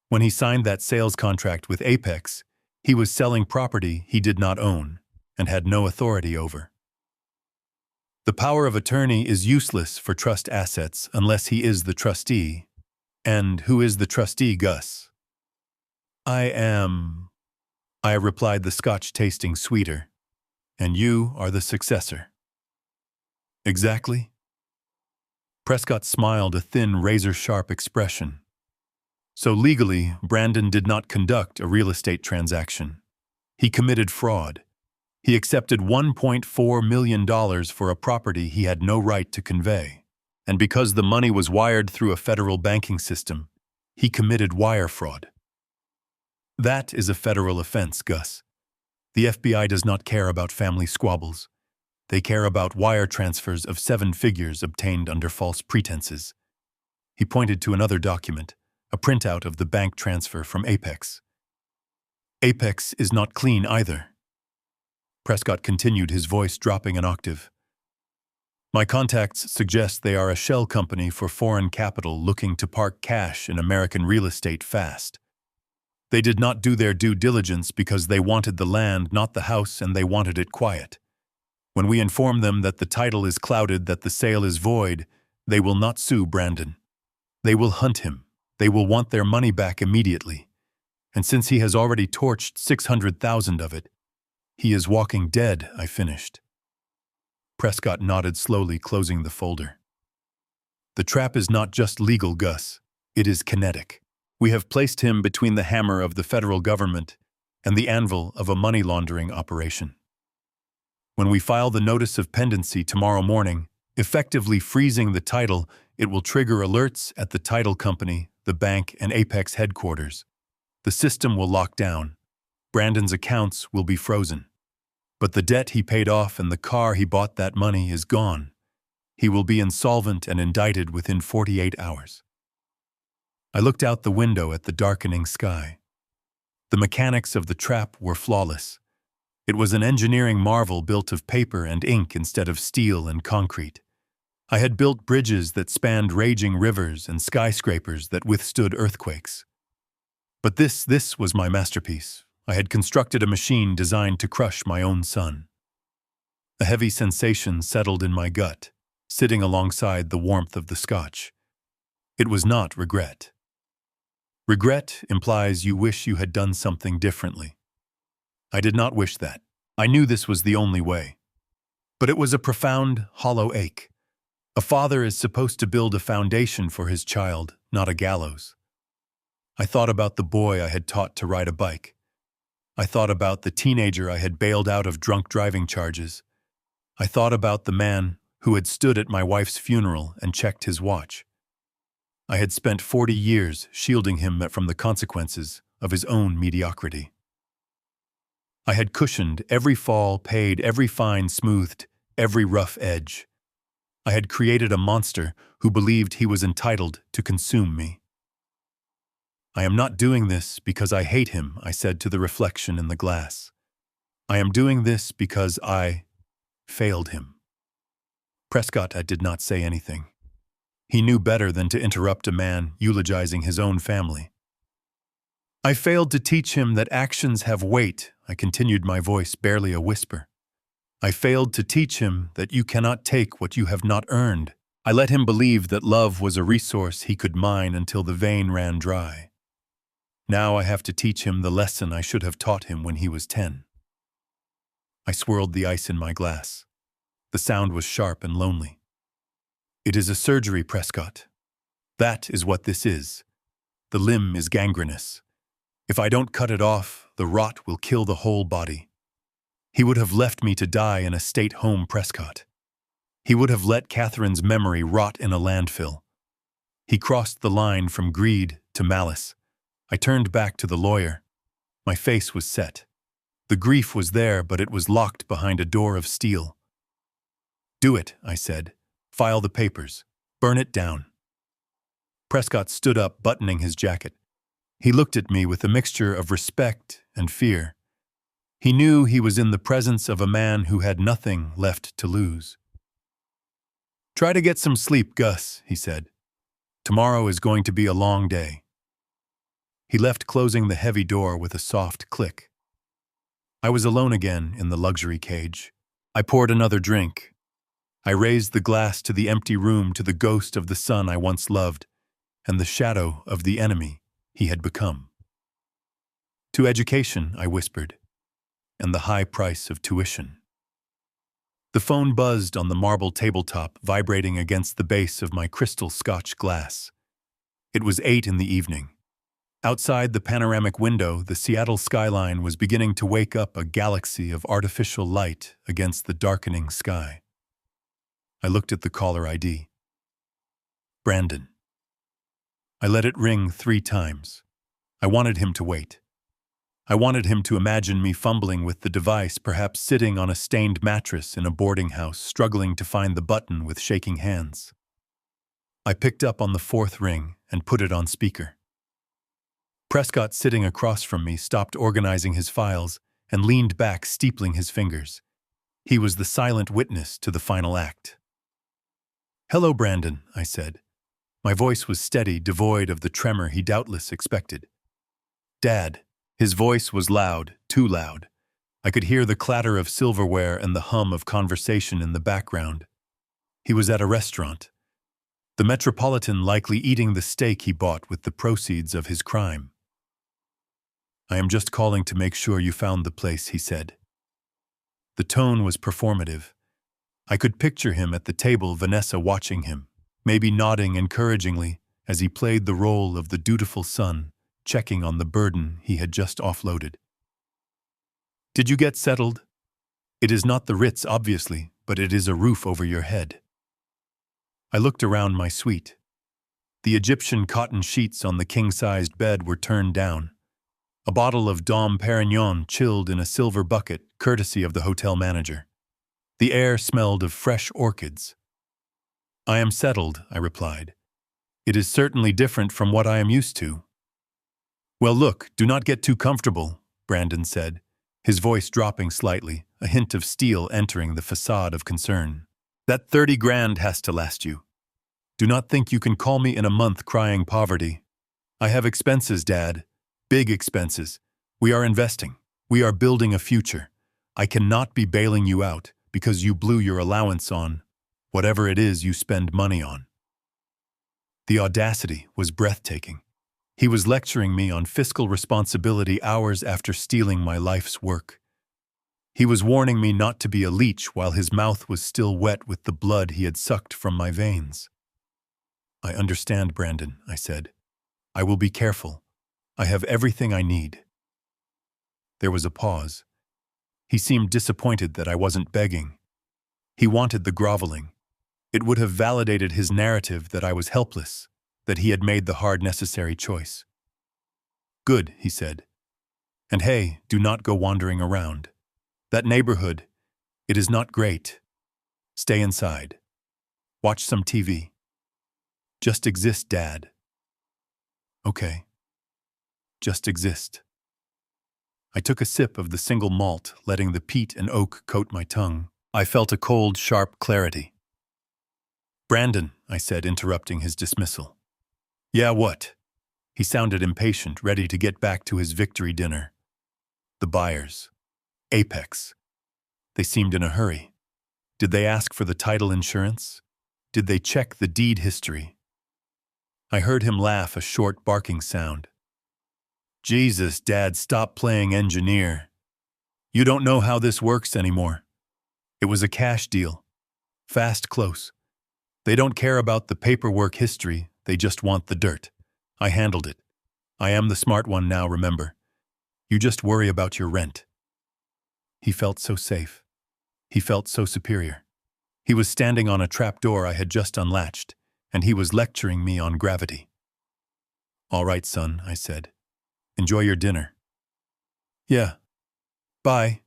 When he signed that sales contract with Apex, he was selling property he did not own and had no authority over. The power of attorney is useless for trust assets unless he is the trustee. And who is the trustee, Gus? I am, I replied, the scotch tasting sweeter. And you are the successor. Exactly. Prescott smiled, a thin, razor-sharp expression. So legally, Brandon did not conduct a real estate transaction. He committed fraud. He accepted $1.4 million for a property he had no right to convey. And because the money was wired through a federal banking system, he committed wire fraud. That is a federal offense, Gus. The FBI does not care about family squabbles. They care about wire transfers of 7 figures obtained under false pretenses. He pointed to another document, a printout of the bank transfer from Apex. Apex is not clean either. Prescott continued, his voice dropping an octave. My contacts suggest they are a shell company for foreign capital looking to park cash in American real estate fast. They did not do their due diligence because they wanted the land, not the house, and they wanted it quiet. When we inform them that the title is clouded, that the sale is void, they will not sue Brandon. They will hunt him. They will want their money back immediately. And since he has already torched 600,000 of it, he is walking dead, I finished. Prescott nodded slowly, closing the folder. The trap is not just legal, Gus. It is kinetic. We have placed him between the hammer of the federal government and the anvil of a money laundering operation. When we file the notice of pendency tomorrow morning, effectively freezing the title, it will trigger alerts at the title company, the bank, and Apex headquarters. The system will lock down. Brandon's accounts will be frozen. But the debt he paid off and the car he bought that money is gone. He will be insolvent and indicted within 48 hours. I looked out the window at the darkening sky. The mechanics of the trap were flawless. It was an engineering marvel built of paper and ink instead of steel and concrete. I had built bridges that spanned raging rivers and skyscrapers that withstood earthquakes. But this was my masterpiece. I had constructed a machine designed to crush my own son. A heavy sensation settled in my gut, sitting alongside the warmth of the scotch. It was not regret. Regret implies you wish you had done something differently. I did not wish that. I knew this was the only way. But it was a profound, hollow ache. A father is supposed to build a foundation for his child, not a gallows. I thought about the boy I had taught to ride a bike. I thought about the teenager I had bailed out of drunk driving charges. I thought about the man who had stood at my wife's funeral and checked his watch. I had spent 40 years shielding him from the consequences of his own mediocrity. I had cushioned every fall, paid every fine, smoothed every rough edge. I had created a monster who believed he was entitled to consume me. I am not doing this because I hate him, I said to the reflection in the glass. I am doing this because I failed him. Prescott did not say anything. He knew better than to interrupt a man eulogizing his own family. I failed to teach him that actions have weight, I continued, my voice barely a whisper. I failed to teach him that you cannot take what you have not earned. I let him believe that love was a resource he could mine until the vein ran dry. Now I have to teach him the lesson I should have taught him when he was 10. I swirled the ice in my glass. The sound was sharp and lonely. It is a surgery, Prescott. That is what this is. The limb is gangrenous. If I don't cut it off, the rot will kill the whole body. He would have left me to die in a state home, Prescott. He would have let Catherine's memory rot in a landfill. He crossed the line from greed to malice. I turned back to the lawyer. My face was set. The grief was there, but it was locked behind a door of steel. Do it, I said. File the papers. Burn it down. Prescott stood up, buttoning his jacket. He looked at me with a mixture of respect and fear. He knew he was in the presence of a man who had nothing left to lose. Try to get some sleep, Gus, he said. Tomorrow is going to be a long day. He left, closing the heavy door with a soft click. I was alone again in the luxury cage. I poured another drink. I raised the glass to the empty room, to the ghost of the son I once loved, and the shadow of the enemy he had become. To education, I whispered, and the high price of tuition. The phone buzzed on the marble tabletop, vibrating against the base of my crystal Scotch glass. It was 8 in the evening. Outside the panoramic window, the Seattle skyline was beginning to wake up, a galaxy of artificial light against the darkening sky. I looked at the caller ID. Brandon. I let it ring 3 times. I wanted him to wait. I wanted him to imagine me fumbling with the device, perhaps sitting on a stained mattress in a boarding house, struggling to find the button with shaking hands. I picked up on the 4th ring and put it on speaker. Prescott, sitting across from me, stopped organizing his files and leaned back, steepling his fingers. He was the silent witness to the final act. Hello, Brandon, I said. My voice was steady, devoid of the tremor he doubtless expected. Dad. His voice was loud, too loud. I could hear the clatter of silverware and the hum of conversation in the background. He was at a restaurant. The Metropolitan, likely eating the steak he bought with the proceeds of his crime. I am just calling to make sure you found the place, he said. The tone was performative. I could picture him at the table, Vanessa watching him, maybe nodding encouragingly as he played the role of the dutiful son, checking on the burden he had just offloaded. Did you get settled? It is not the Ritz, obviously, but it is a roof over your head. I looked around my suite. The Egyptian cotton sheets on the king-sized bed were turned down. A bottle of Dom Perignon chilled in a silver bucket, courtesy of the hotel manager. The air smelled of fresh orchids. I am settled, I replied. It is certainly different from what I am used to. Well, look, do not get too comfortable, Brandon said, his voice dropping slightly, a hint of steel entering the facade of concern. That 30 grand has to last you. Do not think you can call me in a month crying poverty. I have expenses, Dad. Big expenses. We are investing. We are building a future. I cannot be bailing you out because you blew your allowance on whatever it is you spend money on. The audacity was breathtaking. He was lecturing me on fiscal responsibility hours after stealing my life's work. He was warning me not to be a leech while his mouth was still wet with the blood he had sucked from my veins. "I understand, Brandon," I said. "I will be careful. I have everything I need." There was a pause. He seemed disappointed that I wasn't begging. He wanted the groveling. It would have validated his narrative that I was helpless, that he had made the hard necessary choice. "Good," he said. "And hey, do not go wandering around. That neighborhood, it is not great. Stay inside. Watch some TV. Just exist, Dad." "Okay. Just exist." I took a sip of the single malt, letting the peat and oak coat my tongue. I felt a cold, sharp clarity. "Brandon," I said, interrupting his dismissal. "Yeah, what?" He sounded impatient, ready to get back to his victory dinner. "The buyers. Apex. They seemed in a hurry. Did they ask for the title insurance? Did they check the deed history?" I heard him laugh, a short barking sound. "Jesus, Dad, stop playing engineer. You don't know how this works anymore. It was a cash deal. Fast, close. They don't care about the paperwork history, they just want the dirt. I handled it. I am the smart one now, remember. You just worry about your rent." He felt so safe. He felt so superior. He was standing on a trapdoor I had just unlatched, and he was lecturing me on gravity. "All right, son," I said. "Enjoy your dinner." "Yeah. Bye."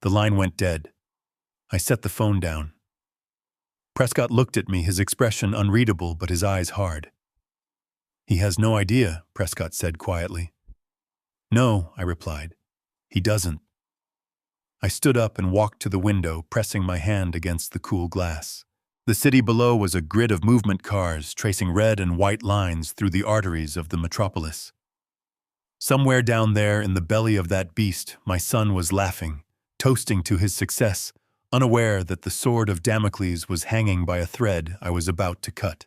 The line went dead. I set the phone down. Prescott looked at me, his expression unreadable but his eyes hard. "He has no idea," Prescott said quietly. "No," I replied. "He doesn't." I stood up and walked to the window, pressing my hand against the cool glass. The city below was a grid of movement cars, tracing red and white lines through the arteries of the metropolis. Somewhere down there in the belly of that beast, my son was laughing, toasting to his success, unaware that the sword of Damocles was hanging by a thread I was about to cut.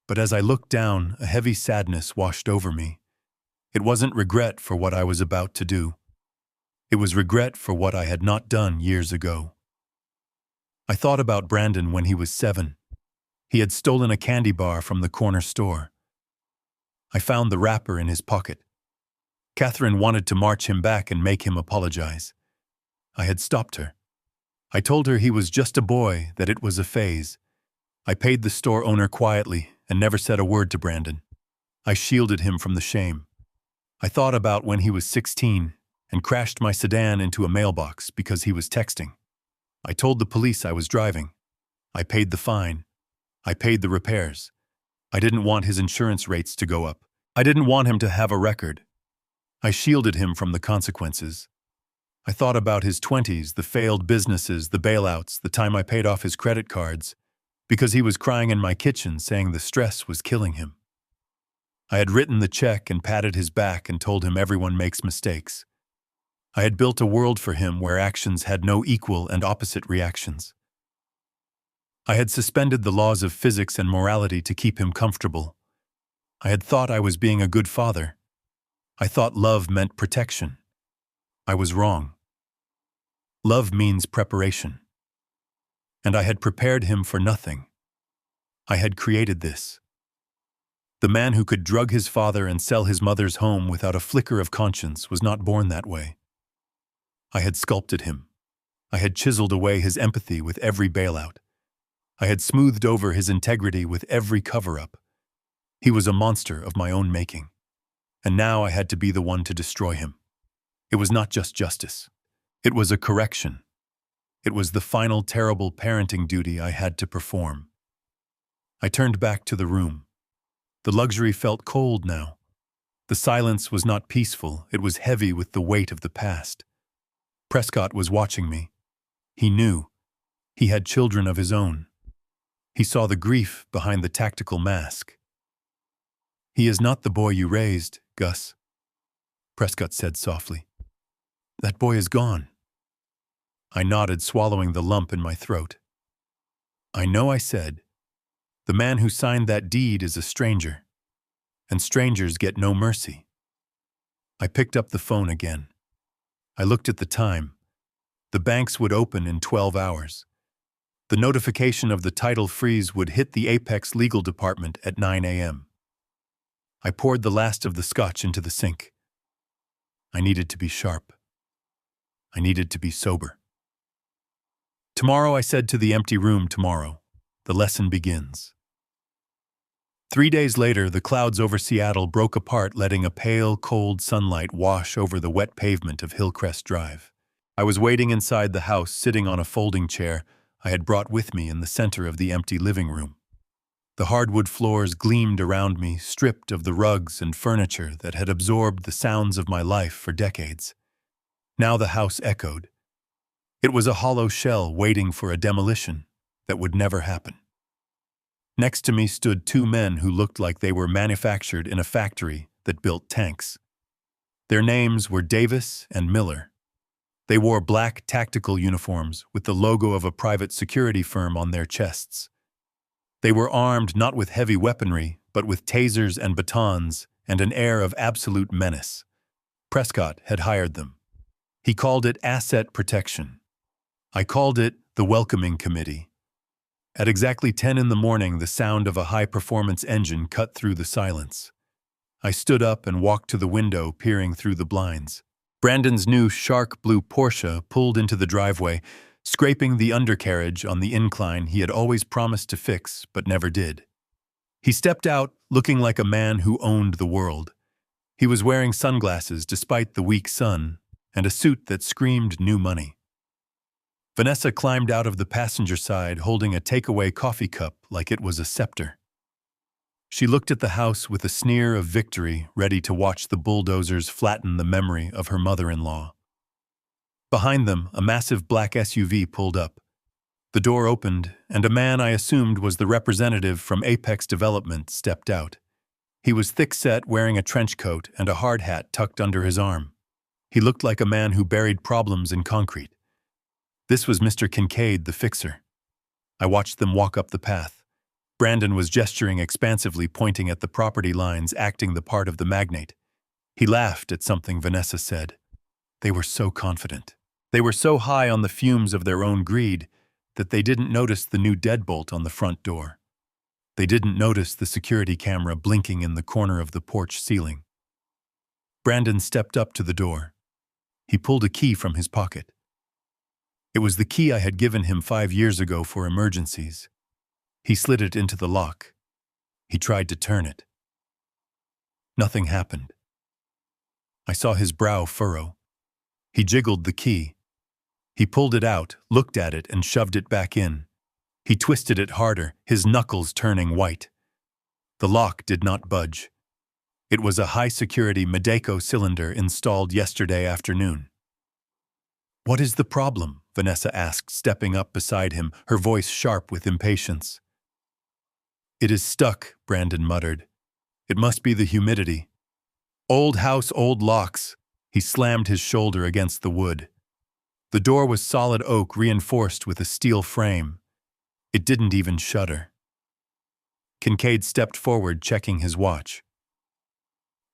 But as I looked down, a heavy sadness washed over me. It wasn't regret for what I was about to do. It was regret for what I had not done years ago. I thought about Brandon when he was 7. He had stolen a candy bar from the corner store. I found the wrapper in his pocket. Catherine wanted to march him back and make him apologize. I had stopped her. I told her he was just a boy, that it was a phase. I paid the store owner quietly and never said a word to Brandon. I shielded him from the shame. I thought about when he was 16 and crashed my sedan into a mailbox because he was texting. I told the police I was driving. I paid the fine. I paid the repairs. I didn't want his insurance rates to go up. I didn't want him to have a record. I shielded him from the consequences. I thought about his 20s, the failed businesses, the bailouts, the time I paid off his credit cards, because he was crying in my kitchen saying the stress was killing him. I had written the check and patted his back and told him everyone makes mistakes. I had built a world for him where actions had no equal and opposite reactions. I had suspended the laws of physics and morality to keep him comfortable. I had thought I was being a good father. I thought love meant protection. I was wrong. Love means preparation. And I had prepared him for nothing. I had created this. The man who could drug his father and sell his mother's home without a flicker of conscience was not born that way. I had sculpted him. I had chiseled away his empathy with every bailout. I had smoothed over his integrity with every cover-up. He was a monster of my own making. And now I had to be the one to destroy him. It was not just justice. It was a correction. It was the final terrible parenting duty I had to perform. I turned back to the room. The luxury felt cold now. The silence was not peaceful, it was heavy with the weight of the past. Prescott was watching me. He knew. He had children of his own. He saw the grief behind the tactical mask. "He is not the boy you raised, Gus," Prescott said softly. "That boy is gone." I nodded, swallowing the lump in my throat. "I know," I said. The man who signed that deed is a stranger, and strangers get no mercy. I picked up the phone again. I looked at the time. The banks would open in 12 hours. The notification of the title freeze would hit the Apex Legal Department at 9 a.m. I poured the last of the scotch into the sink. I needed to be sharp. I needed to be sober. Tomorrow, I said to the empty room, tomorrow, the lesson begins. 3 days later, the clouds over Seattle broke apart, letting a pale, cold sunlight wash over the wet pavement of Hillcrest Drive. I was waiting inside the house, sitting on a folding chair I had brought with me in the center of the empty living room. The hardwood floors gleamed around me, stripped of the rugs and furniture that had absorbed the sounds of my life for decades. Now the house echoed. It was a hollow shell waiting for a demolition that would never happen. Next to me stood two men who looked like they were manufactured in a factory that built tanks. Their names were Davis and Miller. They wore black tactical uniforms with the logo of a private security firm on their chests. They were armed not with heavy weaponry, but with tasers and batons and an air of absolute menace. Prescott had hired them. He called it asset protection. I called it the welcoming committee. At exactly 10 in the morning, the sound of a high-performance engine cut through the silence. I stood up and walked to the window, peering through the blinds. Brandon's new shark blue Porsche pulled into the driveway, scraping the undercarriage on the incline he had always promised to fix but never did. He stepped out, looking like a man who owned the world. He was wearing sunglasses despite the weak sun, and a suit that screamed new money. Vanessa climbed out of the passenger side, holding a takeaway coffee cup like it was a scepter. She looked at the house with a sneer of victory, ready to watch the bulldozers flatten the memory of her mother-in-law. Behind them, a massive black SUV pulled up. The door opened, and a man I assumed was the representative from Apex Development stepped out. He was thick-set, wearing a trench coat and a hard hat tucked under his arm. He looked like a man who buried problems in concrete. This was Mr. Kincaid, the fixer. I watched them walk up the path. Brandon was gesturing expansively, pointing at the property lines, acting the part of the magnate. He laughed at something Vanessa said. They were so confident. They were so high on the fumes of their own greed that they didn't notice the new deadbolt on the front door. They didn't notice the security camera blinking in the corner of the porch ceiling. Brandon stepped up to the door. He pulled a key from his pocket. It was the key I had given him 5 years ago for emergencies. He slid it into the lock. He tried to turn it. Nothing happened. I saw his brow furrow. He jiggled the key. He pulled it out, looked at it, and shoved it back in. He twisted it harder, his knuckles turning white. The lock did not budge. It was a high-security Medeco cylinder installed yesterday afternoon. "What is the problem?" Vanessa asked, stepping up beside him, her voice sharp with impatience. "It is stuck," Brandon muttered. "It must be the humidity. Old house, old locks." He slammed his shoulder against the wood. The door was solid oak, reinforced with a steel frame. It didn't even shudder. Kincaid stepped forward, checking his watch.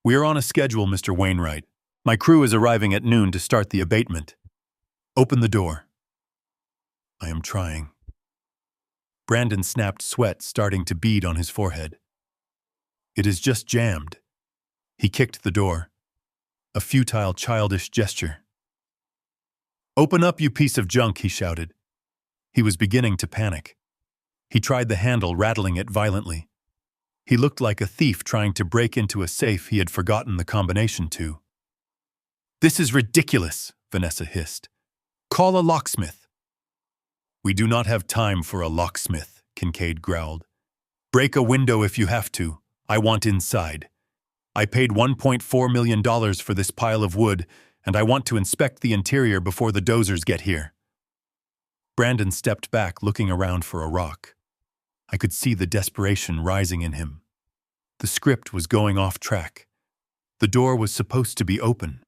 "We are on a schedule, Mr. Wainwright. My crew is arriving at noon to start the abatement. Open the door." "I am trying." Brandon snapped, sweat starting to bead on his forehead. "It is just jammed." He kicked the door. A futile, childish gesture. "Open up, you piece of junk," he shouted. He was beginning to panic. He tried the handle, rattling it violently. He looked like a thief trying to break into a safe he had forgotten the combination to. "This is ridiculous," Vanessa hissed. "Call a locksmith." "We do not have time for a locksmith," Kincaid growled. "Break a window if you have to. I want inside. I paid $1.4 million for this pile of wood, and I want to inspect the interior before the dozers get here." Brandon stepped back, looking around for a rock. I could see the desperation rising in him. The script was going off track. The door was supposed to be open.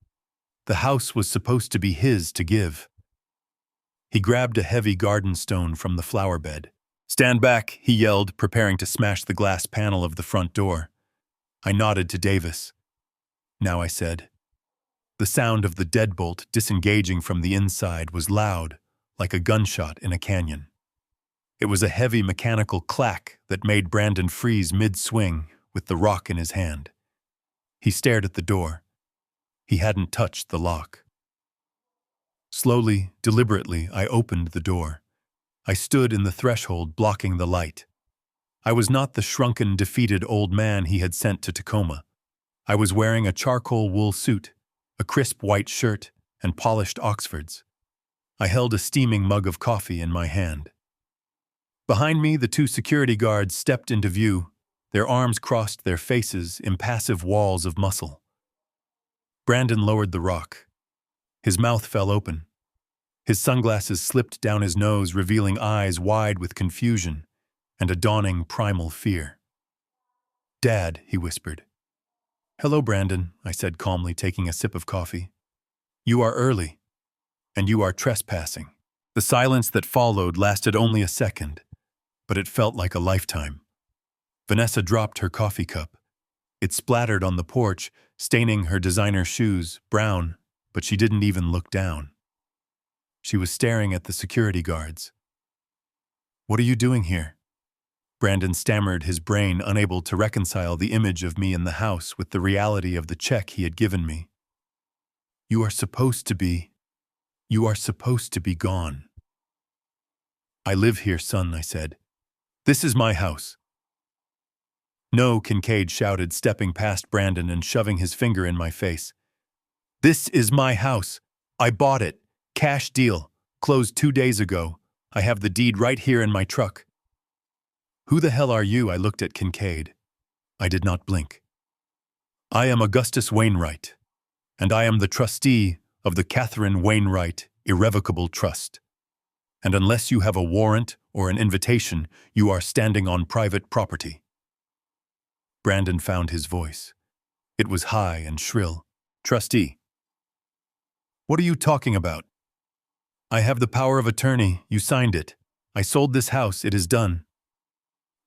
The house was supposed to be his to give. He grabbed a heavy garden stone from the flower bed. Stand back, he yelled, preparing to smash the glass panel of the front door. I nodded to Davis. Now, I said. The sound of the deadbolt disengaging from the inside was loud, like a gunshot in a canyon. It was a heavy mechanical clack that made Brandon freeze mid-swing with the rock in his hand. He stared at the door. He hadn't touched the lock. Slowly, deliberately, I opened the door. I stood in the threshold, blocking the light. I was not the shrunken, defeated old man he had sent to Tacoma. I was wearing a charcoal wool suit, a crisp white shirt, and polished Oxfords. I held a steaming mug of coffee in my hand. Behind me, the two security guards stepped into view. Their arms crossed their faces, impassive walls of muscle. Brandon lowered the rock. His mouth fell open. His sunglasses slipped down his nose, revealing eyes wide with confusion and a dawning primal fear. "Dad," he whispered. "Hello, Brandon," I said calmly, taking a sip of coffee. "You are early, and you are trespassing." The silence that followed lasted only a second, but it felt like a lifetime. Vanessa dropped her coffee cup. It splattered on the porch, staining her designer shoes brown, but she didn't even look down. She was staring at the security guards. "What are you doing here?" Brandon stammered, his brain unable to reconcile the image of me in the house with the reality of the check he had given me. You are supposed to be gone." "I live here, son," I said. "This is my house." "No," Kincaid shouted, stepping past Brandon and shoving his finger in my face. "This is my house. I bought it. Cash deal. Closed 2 days ago. I have the deed right here in my truck." "Who the hell are you?" I looked at Kincaid. I did not blink. "I am Augustus Wainwright, and I am the trustee of the Catherine Wainwright Irrevocable Trust. And unless you have a warrant or an invitation, you are standing on private property." Brandon found his voice. It was high and shrill. "Trustee." "What are you talking about?" "I have the power of attorney. You signed it. I sold this house. It is done."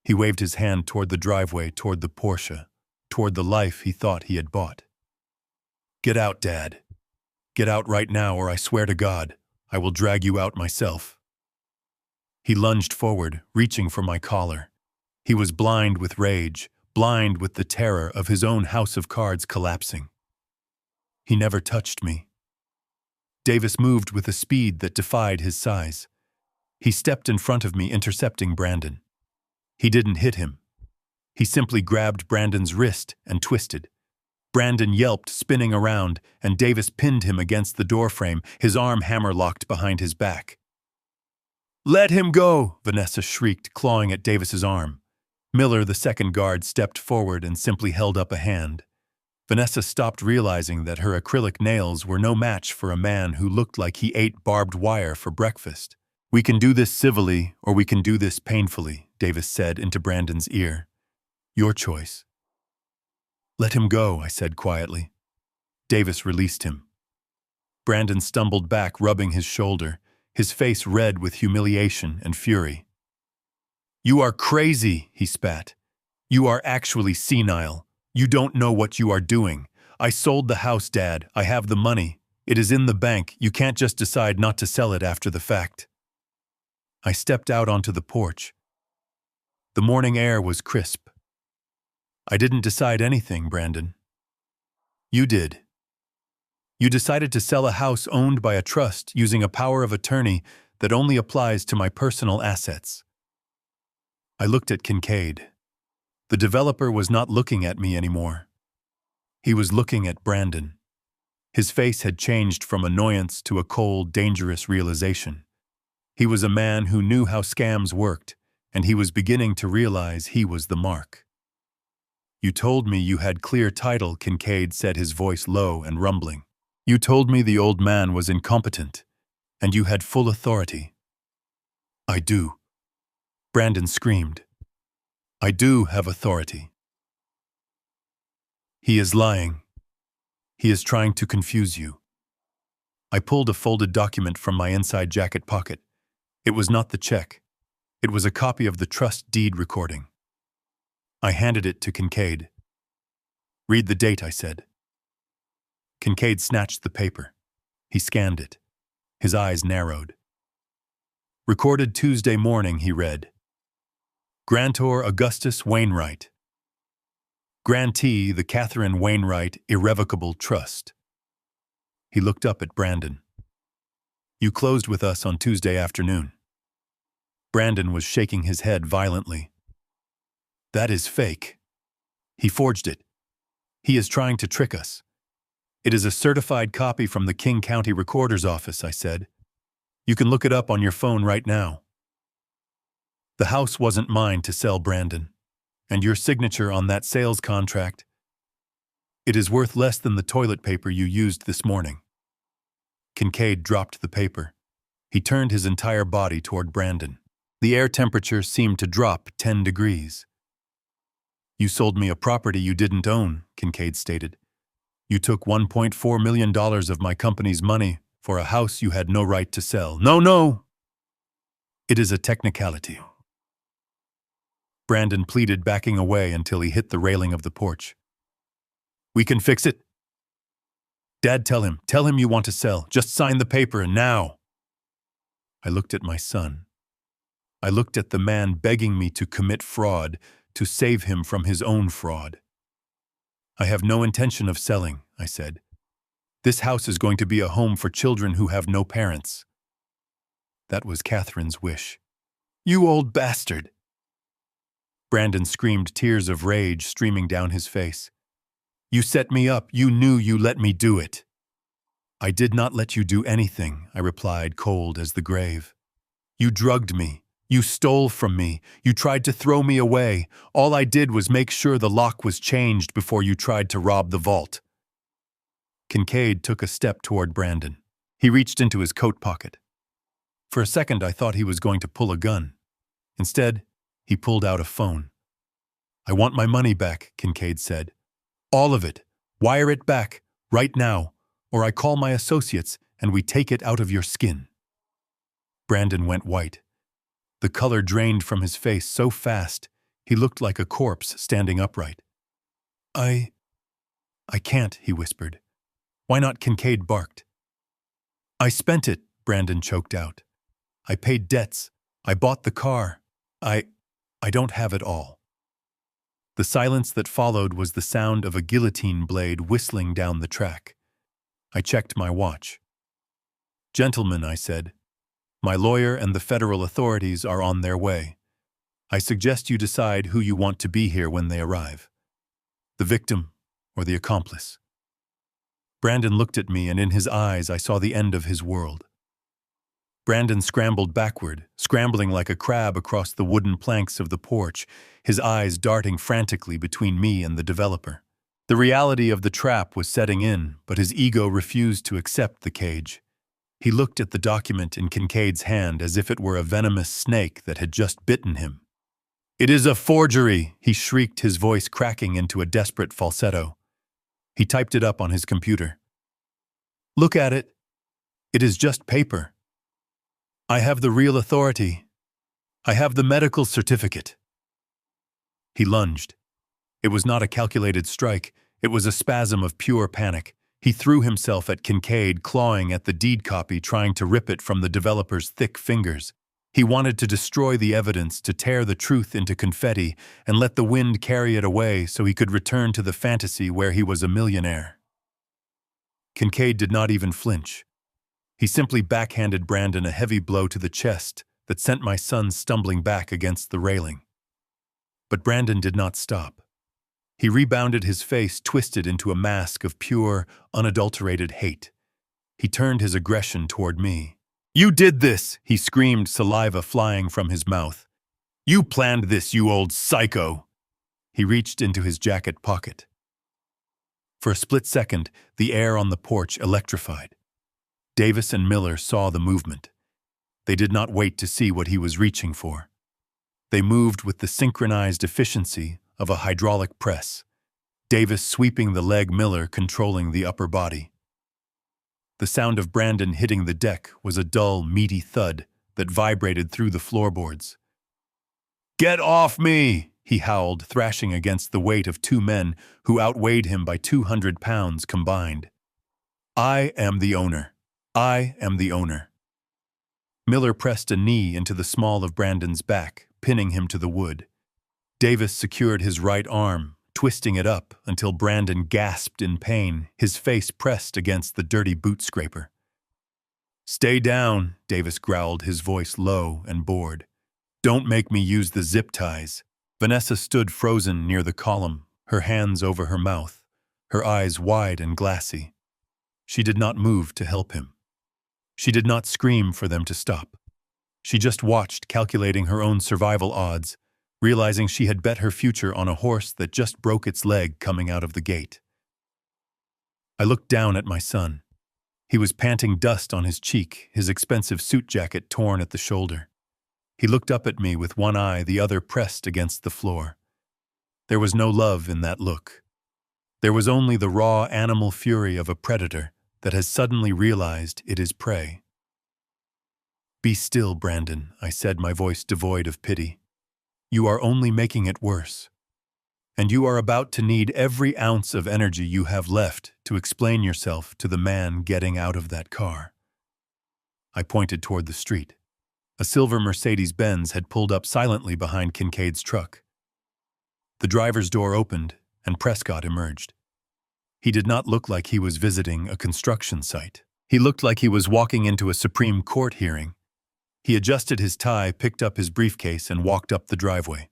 He waved his hand toward the driveway, toward the Porsche, toward the life he thought he had bought. "Get out, Dad. Get out right now, or I swear to God, I will drag you out myself." He lunged forward, reaching for my collar. He was blind with rage, blind with the terror of his own house of cards collapsing. He never touched me. Davis moved with a speed that defied his size. He stepped in front of me, intercepting Brandon. He didn't hit him. He simply grabbed Brandon's wrist and twisted. Brandon yelped, spinning around, and Davis pinned him against the doorframe, his arm hammer-locked behind his back. "Let him go!" Vanessa shrieked, clawing at Davis's arm. Miller, the second guard, stepped forward and simply held up a hand. Vanessa stopped, realizing that her acrylic nails were no match for a man who looked like he ate barbed wire for breakfast. "We can do this civilly, or we can do this painfully," Davis said into Brandon's ear. "Your choice." "Let him go," I said quietly. Davis released him. Brandon stumbled back, rubbing his shoulder, his face red with humiliation and fury. "You are crazy," he spat. "You are actually senile. You don't know what you are doing. I sold the house, Dad. I have the money. It is in the bank. You can't just decide not to sell it after the fact." I stepped out onto the porch. The morning air was crisp. "I didn't decide anything, Brandon. You did. You decided to sell a house owned by a trust using a power of attorney that only applies to my personal assets." I looked at Kincaid. The developer was not looking at me anymore. He was looking at Brandon. His face had changed from annoyance to a cold, dangerous realization. He was a man who knew how scams worked, and he was beginning to realize he was the mark. "You told me you had clear title," Kincaid said, his voice low and rumbling. "You told me the old man was incompetent, and you had full authority." "I do." Brandon screamed. "I do have authority." "He is lying. He is trying to confuse you." I pulled a folded document from my inside jacket pocket. It was not the check. It was a copy of the trust deed recording. I handed it to Kincaid. "Read the date," I said. Kincaid snatched the paper. He scanned it. His eyes narrowed. "Recorded Tuesday morning," he read. "Grantor Augustus Wainwright. Grantee the Catherine Wainwright Irrevocable Trust." He looked up at Brandon. "You closed with us on Tuesday afternoon." Brandon was shaking his head violently. "That is fake. He forged it. He is trying to trick us." "It is a certified copy from the King County Recorder's Office," I said. "You can look it up on your phone right now." "The house wasn't mine to sell, Brandon. And your signature on that sales contract, it is worth less than the toilet paper you used this morning." Kincaid dropped the paper. He turned his entire body toward Brandon. The air temperature seemed to drop 10 degrees. "You sold me a property you didn't own," Kincaid stated. "You took $1.4 million of my company's money for a house you had no right to sell." No! "It is a technicality." Brandon pleaded, backing away until he hit the railing of the porch. "We can fix it." "Dad, tell him you want to sell. Just sign the paper, and now." I looked at my son. I looked at the man begging me to commit fraud, to save him from his own fraud. "I have no intention of selling," I said. "This house is going to be a home for children who have no parents." That was Catherine's wish. "You old bastard!" Brandon screamed, tears of rage streaming down his face. "You set me up. You knew you let me do it." "I did not let you do anything," I replied, cold as the grave. "You drugged me. You stole from me. You tried to throw me away. All I did was make sure the lock was changed before you tried to rob the vault." Kincaid took a step toward Brandon. He reached into his coat pocket. For a second, I thought he was going to pull a gun. Instead, he pulled out a phone. "I want my money back," Kincaid said. "All of it. Wire it back, right now, or I call my associates and we take it out of your skin." Brandon went white. The color drained from his face so fast, he looked like a corpse standing upright. I can't," he whispered. "Why not?" Kincaid barked. "I spent it," Brandon choked out. "I paid debts. I bought the car. I don't have it all." The silence that followed was the sound of a guillotine blade whistling down the track. I checked my watch. "Gentlemen," I said, "my lawyer and the federal authorities are on their way. I suggest you decide who you want to be here when they arrive. The victim or the accomplice." Brandon looked at me, and in his eyes I saw the end of his world. Brandon scrambled backward, scrambling like a crab across the wooden planks of the porch, his eyes darting frantically between me and the developer. The reality of the trap was setting in, but his ego refused to accept the cage. He looked at the document in Kincaid's hand as if it were a venomous snake that had just bitten him. "It is a forgery!" he shrieked, his voice cracking into a desperate falsetto. He typed it up on his computer. "Look at it. It is just paper. I have the real authority. I have the medical certificate." He lunged. It was not a calculated strike. It was a spasm of pure panic. He threw himself at Kincaid, clawing at the deed copy, trying to rip it from the developer's thick fingers. He wanted to destroy the evidence, to tear the truth into confetti, and let the wind carry it away so he could return to the fantasy where he was a millionaire. Kincaid did not even flinch. He simply backhanded Brandon a heavy blow to the chest that sent my son stumbling back against the railing. But Brandon did not stop. He rebounded, his face twisted into a mask of pure, unadulterated hate. He turned his aggression toward me. "You did this!" he screamed, saliva flying from his mouth. "You planned this, you old psycho!" He reached into his jacket pocket. For a split second, the air on the porch electrified. Davis and Miller saw the movement. They did not wait to see what he was reaching for. They moved with the synchronized efficiency of a hydraulic press, Davis sweeping the leg, Miller controlling the upper body. The sound of Brandon hitting the deck was a dull, meaty thud that vibrated through the floorboards. Get off me! He howled, thrashing against the weight of two men who outweighed him by 200 pounds combined. I am the owner. I am the owner. Miller pressed a knee into the small of Brandon's back, pinning him to the wood. Davis secured his right arm, twisting it up until Brandon gasped in pain, his face pressed against the dirty boot scraper. Stay down, Davis growled, his voice low and bored. Don't make me use the zip ties. Vanessa stood frozen near the column, her hands over her mouth, her eyes wide and glassy. She did not move to help him. She did not scream for them to stop. She just watched, calculating her own survival odds, realizing she had bet her future on a horse that just broke its leg coming out of the gate. I looked down at my son. He was panting dust on his cheek, his expensive suit jacket torn at the shoulder. He looked up at me with one eye, the other pressed against the floor. There was no love in that look. There was only the raw animal fury of a predator that has suddenly realized it is prey. Be still, Brandon, I said, my voice devoid of pity. You are only making it worse. And you are about to need every ounce of energy you have left to explain yourself to the man getting out of that car. I pointed toward the street. A silver Mercedes-Benz had pulled up silently behind Kincaid's truck. The driver's door opened, and Prescott emerged. He did not look like he was visiting a construction site. He looked like he was walking into a Supreme Court hearing. He adjusted his tie, picked up his briefcase, and walked up the driveway.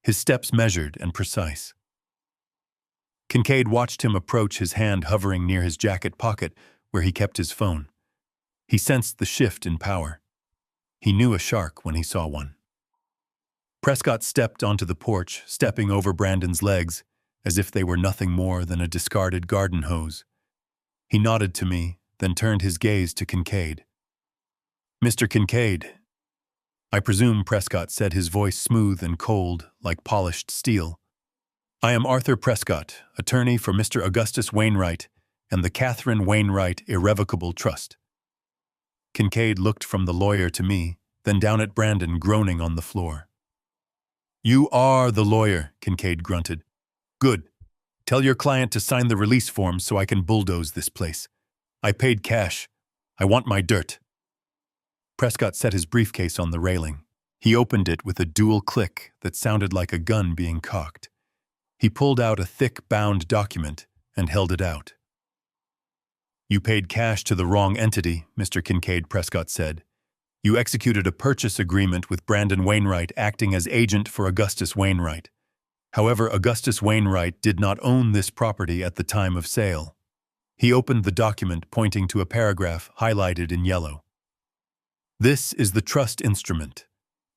His steps measured and precise. Kincaid watched him approach, his hand hovering near his jacket pocket where he kept his phone. He sensed the shift in power. He knew a shark when he saw one. Prescott stepped onto the porch, stepping over Brandon's legs, as if they were nothing more than a discarded garden hose. He nodded to me, then turned his gaze to Kincaid. Mr. Kincaid. I presume Prescott said, his voice smooth and cold, like polished steel. I am Arthur Prescott, attorney for Mr. Augustus Wainwright and the Catherine Wainwright Irrevocable Trust. Kincaid looked from the lawyer to me, then down at Brandon groaning on the floor. You are the lawyer, Kincaid grunted. Good. Tell your client to sign the release form so I can bulldoze this place. I paid cash. I want my dirt. Prescott set his briefcase on the railing. He opened it with a dual click that sounded like a gun being cocked. He pulled out a thick, bound document and held it out. You paid cash to the wrong entity, Mr. Kincaid, Prescott said. You executed a purchase agreement with Brandon Wainwright acting as agent for Augustus Wainwright. However, Augustus Wainwright did not own this property at the time of sale. He opened the document, pointing to a paragraph highlighted in yellow. This is the trust instrument,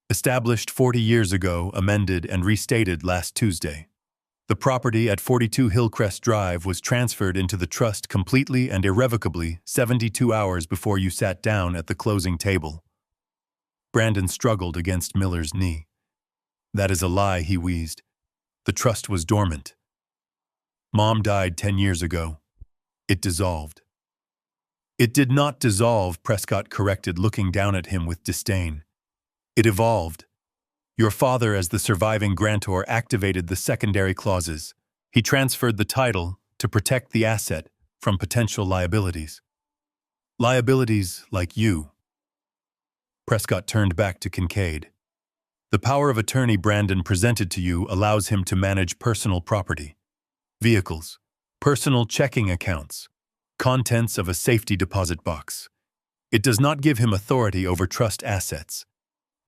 established 40 years ago, amended and restated last Tuesday. The property at 42 Hillcrest Drive was transferred into the trust completely and irrevocably 72 hours before you sat down at the closing table. Brandon struggled against Miller's knee. That is a lie, he wheezed. The trust was dormant. Mom died 10 years ago. It dissolved. It did not dissolve, Prescott corrected, looking down at him with disdain. It evolved. Your father, as the surviving grantor, activated the secondary clauses. He transferred the title to protect the asset from potential liabilities. Liabilities like you. Prescott turned back to Kincaid. The power of attorney Brandon presented to you allows him to manage personal property, vehicles, personal checking accounts, contents of a safety deposit box. It does not give him authority over trust assets.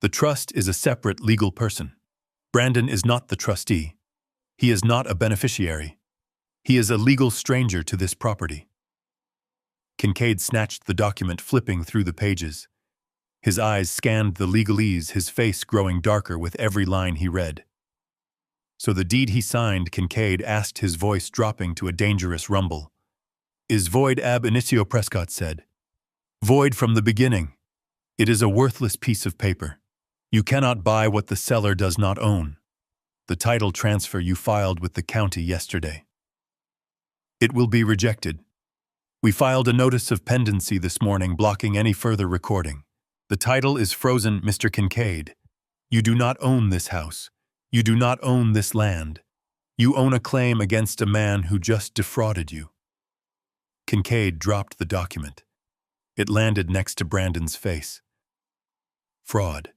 The trust is a separate legal person. Brandon is not the trustee. He is not a beneficiary. He is a legal stranger to this property. Kincaid snatched the document, flipping through the pages. His eyes scanned the legalese, his face growing darker with every line he read. So the deed he signed, Kincaid asked, his voice dropping to a dangerous rumble. Is void ab initio, Prescott said. Void from the beginning. It is a worthless piece of paper. You cannot buy what the seller does not own. The title transfer you filed with the county yesterday. It will be rejected. We filed a notice of pendency this morning blocking any further recording. The title is frozen, Mr. Kincaid. You do not own this house. You do not own this land. You own a claim against a man who just defrauded you." Kincaid dropped the document. It landed next to Brandon's face. "Fraud."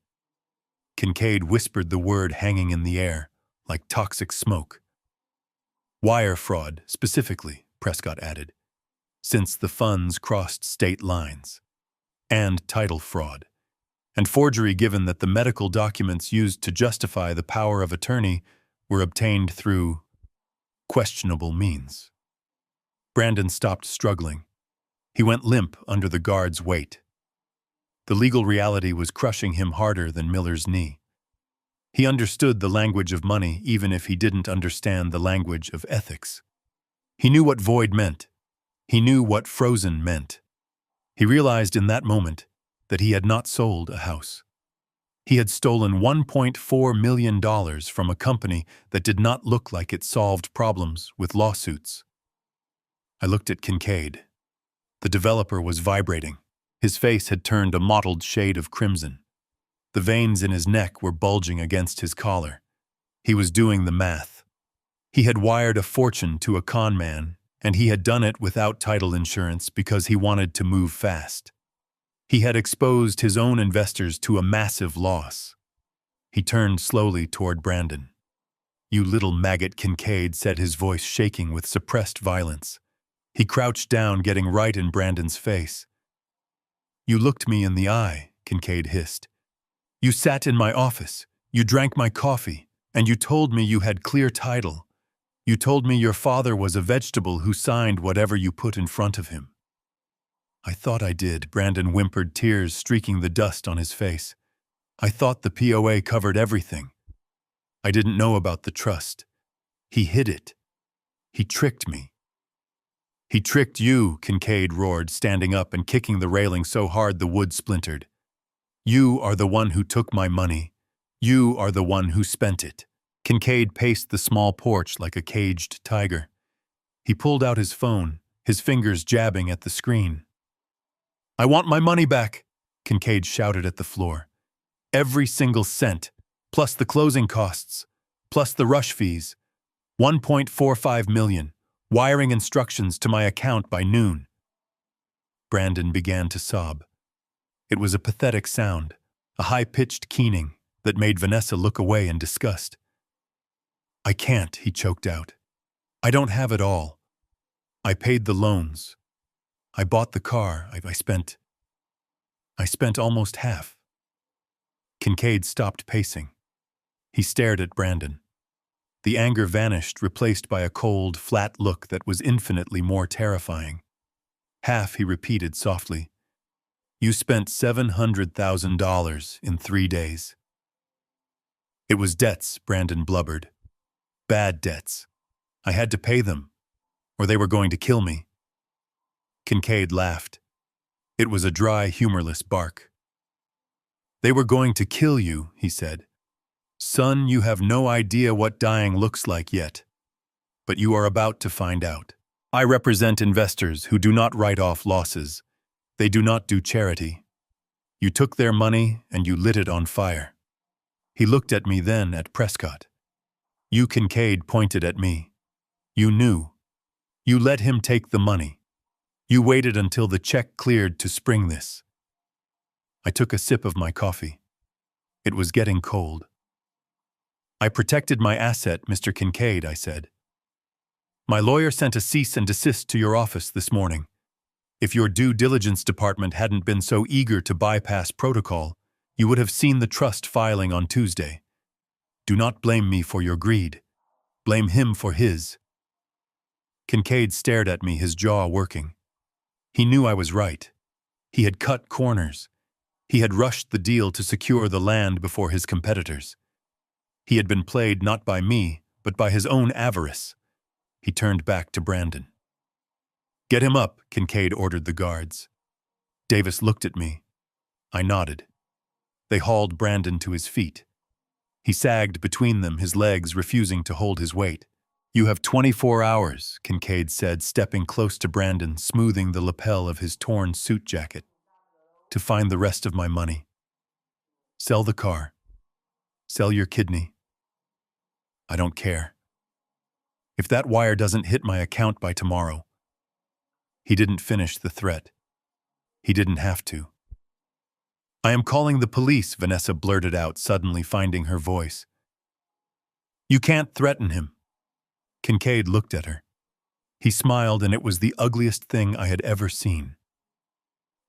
Kincaid whispered the word hanging in the air, like toxic smoke. "Wire fraud, specifically," Prescott added, "since the funds crossed state lines. And title fraud. And forgery given that the medical documents used to justify the power of attorney were obtained through questionable means." Brandon stopped struggling. He went limp under the guard's weight. The legal reality was crushing him harder than Miller's knee. He understood the language of money even if he didn't understand the language of ethics. He knew what void meant. He knew what frozen meant. He realized in that moment that he had not sold a house. He had stolen $1.4 million from a company that did not look like it solved problems with lawsuits. I looked at Kincaid. The developer was vibrating. His face had turned a mottled shade of crimson. The veins in his neck were bulging against his collar. He was doing the math. He had wired a fortune to a con man, and he had done it without title insurance because he wanted to move fast. He had exposed his own investors to a massive loss. He turned slowly toward Brandon. "You little maggot," Kincaid said, his voice shaking with suppressed violence. He crouched down, getting right in Brandon's face. "You looked me in the eye," Kincaid hissed. "You sat in my office, you drank my coffee, and you told me you had clear title. You told me your father was a vegetable who signed whatever you put in front of him." "I thought I did," Brandon whimpered, tears streaking the dust on his face. "I thought the POA covered everything. I didn't know about the trust. He hid it. He tricked me." "He tricked you," Kincaid roared, standing up and kicking the railing so hard the wood splintered. "You are the one who took my money. You are the one who spent it." Kincaid paced the small porch like a caged tiger. He pulled out his phone, his fingers jabbing at the screen. "I want my money back," Kincaid shouted at the floor. "Every single cent, plus the closing costs, plus the rush fees. 1.45 million. Wiring instructions to my account by noon." Brandon began to sob. It was a pathetic sound, a high-pitched keening that made Vanessa look away in disgust. "I can't," he choked out. "I don't have it all. I paid the loans. I bought the car. I spent almost half." Kincaid stopped pacing. He stared at Brandon. The anger vanished, replaced by a cold, flat look that was infinitely more terrifying. "Half," he repeated softly. "You spent $700,000 in 3 days." "It was debts," Brandon blubbered. "Bad debts. I had to pay them, or they were going to kill me." Kincaid laughed. It was a dry, humorless bark. "They were going to kill you," he said. "Son, you have no idea what dying looks like yet. But you are about to find out. I represent investors who do not write off losses. They do not do charity. You took their money and you lit it on fire." He looked at me, then at Prescott. "You," Kincaid pointed at me. "You knew. You let him take the money. You waited until the check cleared to spring this." I took a sip of my coffee. It was getting cold. "I protected my asset, Mr. Kincaid," I said. "My lawyer sent a cease and desist to your office this morning. If your due diligence department hadn't been so eager to bypass protocol, you would have seen the trust filing on Tuesday. Do not blame me for your greed. Blame him for his." Kincaid stared at me, his jaw working. He knew I was right. He had cut corners. He had rushed the deal to secure the land before his competitors. He had been played not by me, but by his own avarice. He turned back to Brandon. "Get him up," Kincaid ordered the guards. Davis looked at me. I nodded. They hauled Brandon to his feet. He sagged between them, his legs refusing to hold his weight. "You have 24 hours, Kincaid said, stepping close to Brandon, smoothing the lapel of his torn suit jacket, "to find the rest of my money. Sell the car. Sell your kidney. I don't care. If that wire doesn't hit my account by tomorrow. He didn't finish the threat. He didn't have to. I am calling the police, Vanessa blurted out, suddenly finding her voice. You can't threaten him. Kincaid looked at her. He smiled, and it was the ugliest thing I had ever seen.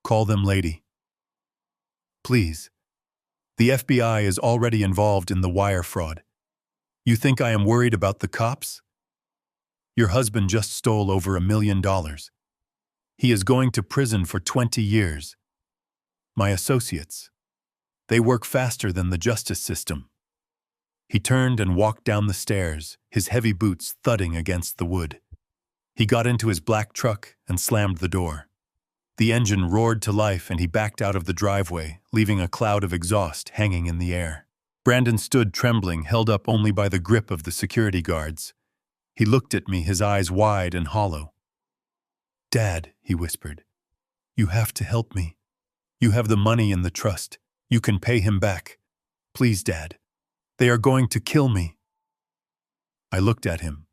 Call them, lady. Please. The FBI is already involved in the wire fraud. You think I am worried about the cops? Your husband just stole over $1 million. He is going to prison for 20 years. My associates. They work faster than the justice system. He turned and walked down the stairs, his heavy boots thudding against the wood. He got into his black truck and slammed the door. The engine roared to life and he backed out of the driveway, leaving a cloud of exhaust hanging in the air. Brandon stood trembling, held up only by the grip of the security guards. He looked at me, his eyes wide and hollow. Dad, he whispered, you have to help me. You have the money in the trust. You can pay him back. Please, Dad. They are going to kill me. I looked at him.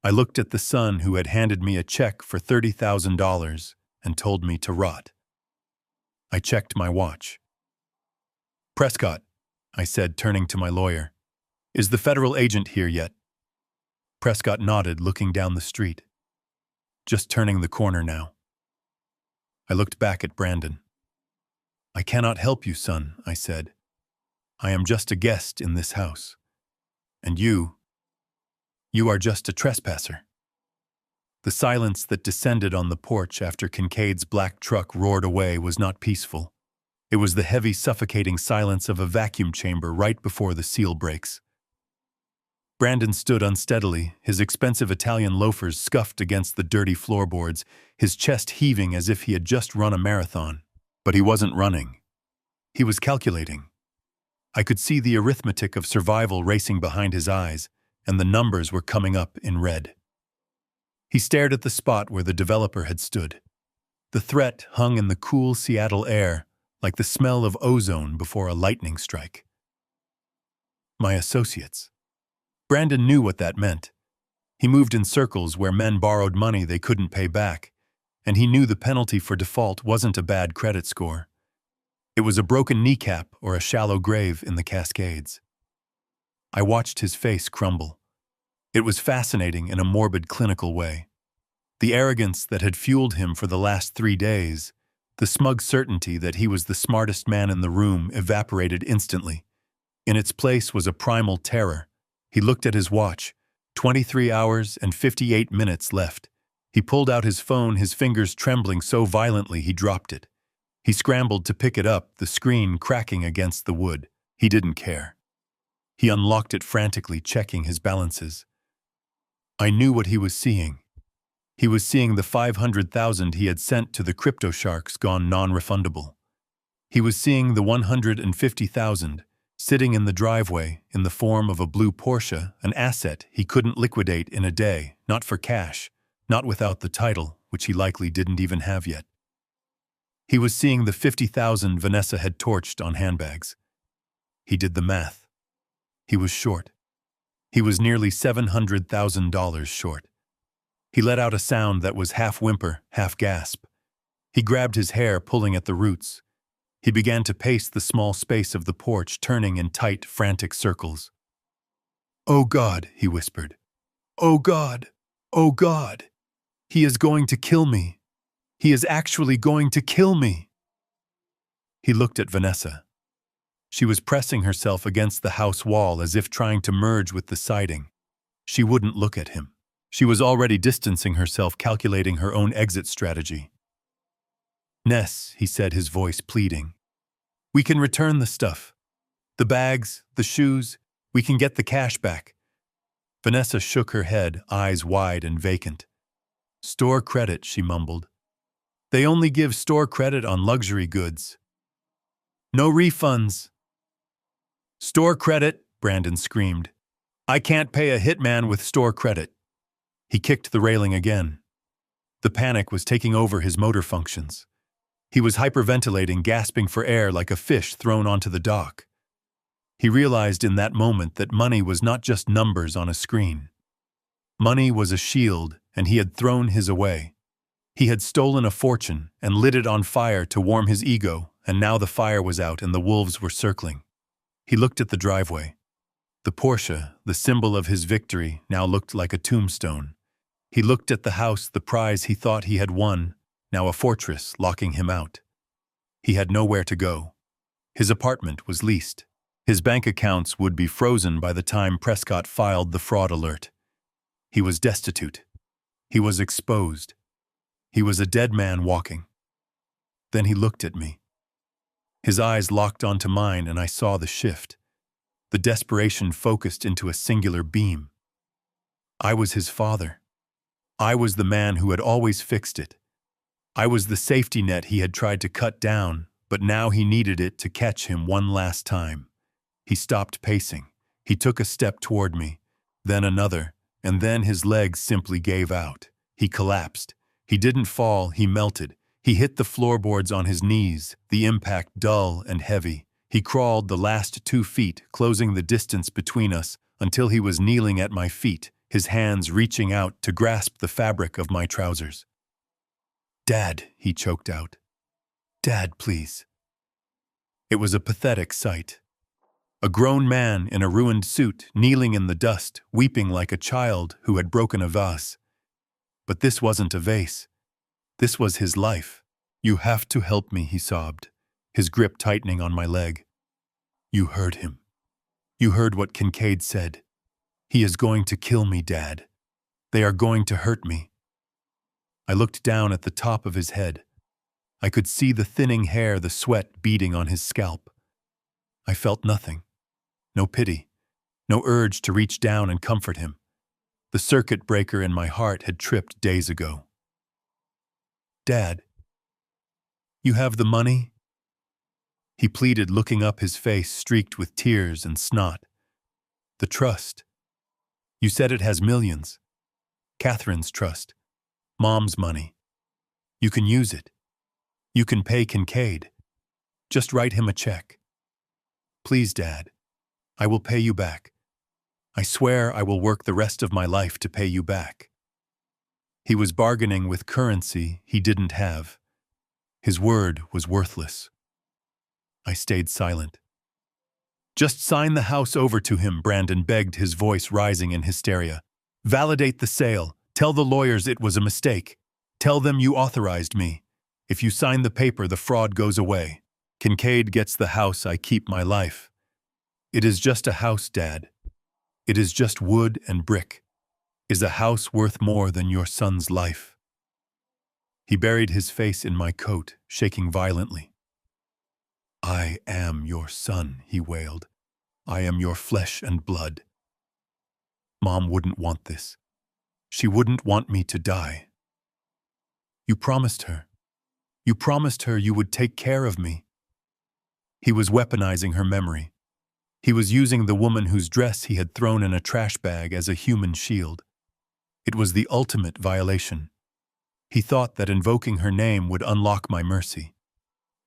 I looked at the son who had handed me a check for $30,000 and told me to rot. I checked my watch. Prescott, I said, turning to my lawyer, is the federal agent here yet? Prescott nodded, looking down the street. Just turning the corner now. I looked back at Brandon. I cannot help you, son, I said. I am just a guest in this house. And you are just a trespasser. The silence that descended on the porch after Kincaid's black truck roared away was not peaceful. It was the heavy, suffocating silence of a vacuum chamber right before the seal breaks. Brandon stood unsteadily, his expensive Italian loafers scuffed against the dirty floorboards, his chest heaving as if he had just run a marathon. But he wasn't running. He was calculating. I could see the arithmetic of survival racing behind his eyes, and the numbers were coming up in red. He stared at the spot where the developer had stood. The threat hung in the cool Seattle air, like the smell of ozone before a lightning strike. My associates. Brandon knew what that meant. He moved in circles where men borrowed money they couldn't pay back, and he knew the penalty for default wasn't a bad credit score. It was a broken kneecap or a shallow grave in the Cascades. I watched his face crumble. It was fascinating in a morbid, clinical way. The arrogance that had fueled him for the last 3 days, the smug certainty that he was the smartest man in the room, evaporated instantly. In its place was a primal terror. He looked at his watch. 23 hours and 58 minutes left. He pulled out his phone, his fingers trembling so violently he dropped it. He scrambled to pick it up, the screen cracking against the wood. He didn't care. He unlocked it frantically, checking his balances. I knew what he was seeing. He was seeing the $500,000 he had sent to the crypto sharks gone non-refundable. He was seeing the $150,000 sitting in the driveway in the form of a blue Porsche, an asset he couldn't liquidate in a day, not for cash, not without the title, which he likely didn't even have yet. He was seeing the $50,000 Vanessa had torched on handbags. He did the math. He was short. He was nearly $700,000 short. He let out a sound that was half whimper, half gasp. He grabbed his hair, pulling at the roots. He began to pace the small space of the porch, turning in tight, frantic circles. "Oh God," he whispered. "Oh God! Oh God! He is going to kill me. He is actually going to kill me." He looked at Vanessa. She was pressing herself against the house wall as if trying to merge with the siding. She wouldn't look at him. She was already distancing herself, calculating her own exit strategy. "Ness," he said, his voice pleading. "We can return the stuff. The bags, the shoes, we can get the cash back." Vanessa shook her head, eyes wide and vacant. "Store credit," she mumbled. "They only give store credit on luxury goods. No refunds." "Store credit," Brandon screamed. "I can't pay a hitman with store credit." He kicked the railing again. The panic was taking over his motor functions. He was hyperventilating, gasping for air like a fish thrown onto the dock. He realized in that moment that money was not just numbers on a screen. Money was a shield, and he had thrown his away. He had stolen a fortune and lit it on fire to warm his ego, and now the fire was out and the wolves were circling. He looked at the driveway. The Porsche, the symbol of his victory, now looked like a tombstone. He looked at the house, the prize he thought he had won, now a fortress locking him out. He had nowhere to go. His apartment was leased. His bank accounts would be frozen by the time Prescott filed the fraud alert. He was destitute. He was exposed. He was a dead man walking. Then he looked at me. His eyes locked onto mine, and I saw the shift. The desperation focused into a singular beam. I was his father. I was the man who had always fixed it. I was the safety net he had tried to cut down, but now he needed it to catch him one last time. He stopped pacing. He took a step toward me, then another, and then his legs simply gave out. He collapsed. He didn't fall, he melted. He hit the floorboards on his knees, the impact dull and heavy. He crawled the last 2 feet, closing the distance between us, until he was kneeling at my feet, his hands reaching out to grasp the fabric of my trousers. "Dad," he choked out. "Dad, please." It was a pathetic sight. A grown man in a ruined suit, kneeling in the dust, weeping like a child who had broken a vase. But this wasn't a vase. This was his life. "You have to help me," he sobbed, his grip tightening on my leg. "You heard him. You heard what Kincaid said. He is going to kill me, Dad. They are going to hurt me." I looked down at the top of his head. I could see the thinning hair, the sweat beading on his scalp. I felt nothing. No pity. No urge to reach down and comfort him. The circuit breaker in my heart had tripped days ago. "Dad, you have the money?" He pleaded, looking up, his face streaked with tears and snot. "The trust. You said it has millions. Catherine's trust. Mom's money. You can use it. You can pay Kincaid. Just write him a check. Please, Dad. I will pay you back. I swear I will work the rest of my life to pay you back." He was bargaining with currency he didn't have. His word was worthless. I stayed silent. "Just sign the house over to him," Brandon begged, his voice rising in hysteria. "Validate the sale. Tell the lawyers it was a mistake. Tell them you authorized me. If you sign the paper, the fraud goes away. Kincaid gets the house, I keep my life. It is just a house, Dad. It is just wood and brick. Is a house worth more than your son's life?" He buried his face in my coat, shaking violently. "I am your son," he wailed. "I am your flesh and blood. Mom wouldn't want this. She wouldn't want me to die. You promised her. You promised her you would take care of me." He was weaponizing her memory. He was using the woman whose dress he had thrown in a trash bag as a human shield. It was the ultimate violation. He thought that invoking her name would unlock my mercy.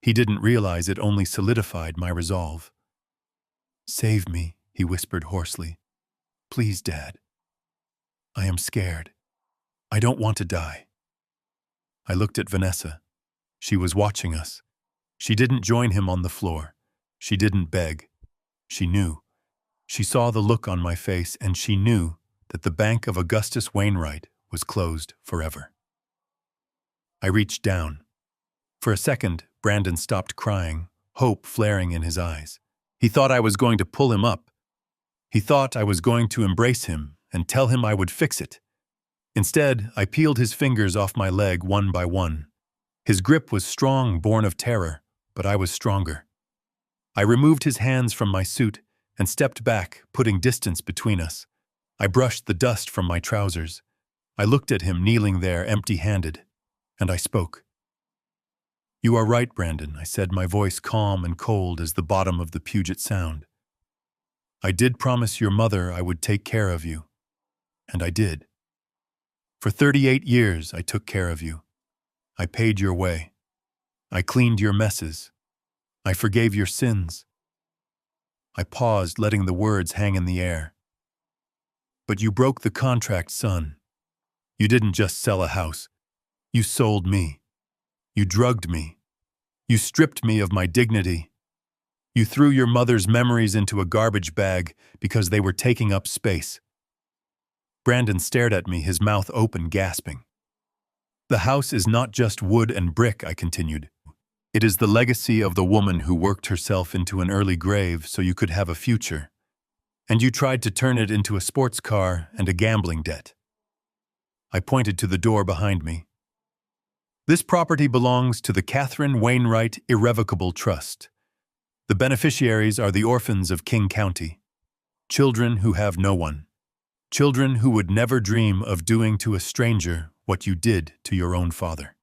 He didn't realize it only solidified my resolve. "Save me," he whispered hoarsely. "Please, Dad. I am scared. I don't want to die." I looked at Vanessa. She was watching us. She didn't join him on the floor. She didn't beg. She knew. She saw the look on my face, and she knew that the bank of Augustus Wainwright was closed forever. I reached down. For a second, Brandon stopped crying, hope flaring in his eyes. He thought I was going to pull him up. He thought I was going to embrace him and tell him I would fix it. Instead, I peeled his fingers off my leg one by one. His grip was strong, born of terror, but I was stronger. I removed his hands from my suit and stepped back, putting distance between us. I brushed the dust from my trousers. I looked at him kneeling there empty-handed, and I spoke. "You are right, Brandon," I said, my voice calm and cold as the bottom of the Puget Sound. "I did promise your mother I would take care of you, and I did. For 38 years I took care of you. I paid your way. I cleaned your messes. I forgave your sins. I paused, letting the words hang in the air. But you broke the contract, son. You didn't just sell a house. You sold me. You drugged me. You stripped me of my dignity. You threw your mother's memories into a garbage bag because they were taking up space. Brandon stared at me, his mouth open, gasping. The house is not just wood and brick, I continued. It is the legacy of the woman who worked herself into an early grave so you could have a future. And you tried to turn it into a sports car and a gambling debt. I pointed to the door behind me. This property belongs to the Catherine Wainwright Irrevocable Trust. The beneficiaries are the orphans of King County. Children who have no one. Children who would never dream of doing to a stranger what you did to your own father.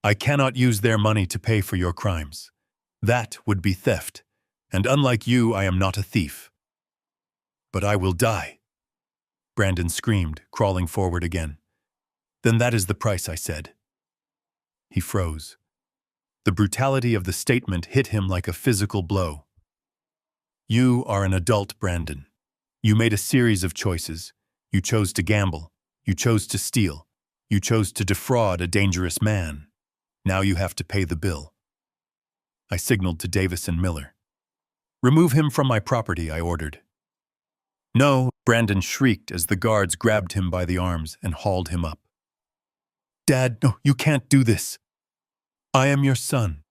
I cannot use their money to pay for your crimes. That would be theft, and unlike you, I am not a thief. But I will die, Brandon screamed, crawling forward again. Then that is the price, I said. He froze. The brutality of the statement hit him like a physical blow. You are an adult, Brandon. You made a series of choices. You chose to gamble. You chose to steal. You chose to defraud a dangerous man. Now you have to pay the bill. I signaled to Davis and Miller. Remove him from my property, I ordered. No, Brandon shrieked as the guards grabbed him by the arms and hauled him up. Dad, no, you can't do this. I am your son.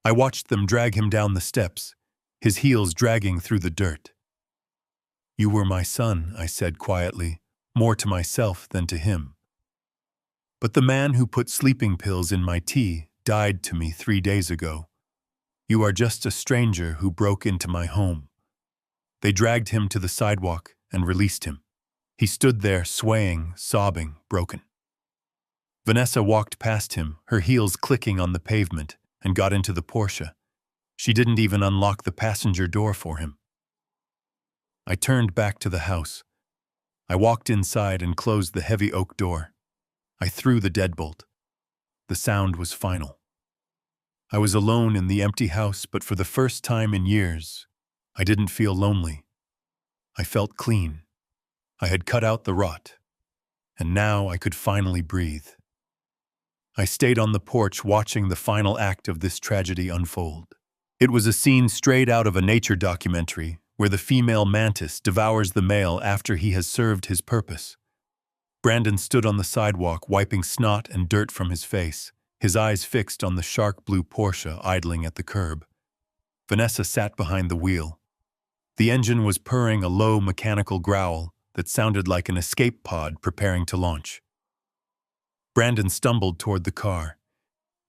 I watched them drag him down the steps, his heels dragging through the dirt. You were my son, I said quietly, more to myself than to him. But the man who put sleeping pills in my tea died to me 3 days ago. You are just a stranger who broke into my home. They dragged him to the sidewalk and released him. He stood there, swaying, sobbing, broken. Vanessa walked past him, her heels clicking on the pavement, and got into the Porsche. She didn't even unlock the passenger door for him. I turned back to the house. I walked inside and closed the heavy oak door. I threw the deadbolt. The sound was final. I was alone in the empty house, but for the first time in years, I didn't feel lonely. I felt clean. I had cut out the rot, and now I could finally breathe. I stayed on the porch watching the final act of this tragedy unfold. It was a scene straight out of a nature documentary where the female mantis devours the male after he has served his purpose. Brandon stood on the sidewalk, wiping snot and dirt from his face, his eyes fixed on the shark blue Porsche idling at the curb. Vanessa sat behind the wheel. The engine was purring a low mechanical growl that sounded like an escape pod preparing to launch. Brandon stumbled toward the car.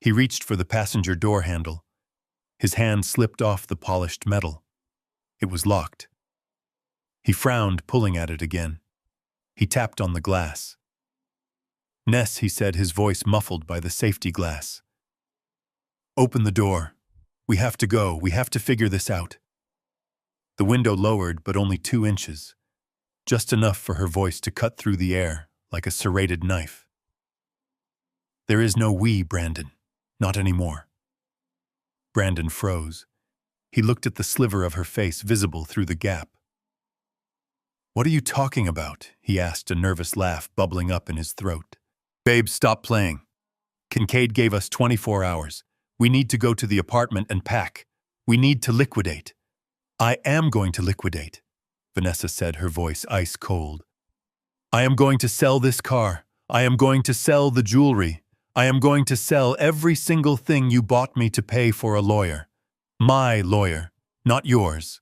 He reached for the passenger door handle. His hand slipped off the polished metal. It was locked. He frowned, pulling at it again. He tapped on the glass. Ness, he said, his voice muffled by the safety glass. Open the door. We have to go. We have to figure this out. The window lowered, but only 2 inches. Just enough for her voice to cut through the air like a serrated knife. There is no we, Brandon. Not anymore. Brandon froze. He looked at the sliver of her face visible through the gap. What are you talking about? He asked, a nervous laugh bubbling up in his throat. Babe, stop playing. Kincaid gave us 24 hours. We need to go to the apartment and pack. We need to liquidate. I am going to liquidate, Vanessa said, her voice ice cold. I am going to sell this car. I am going to sell the jewelry. I am going to sell every single thing you bought me to pay for a lawyer. My lawyer, not yours.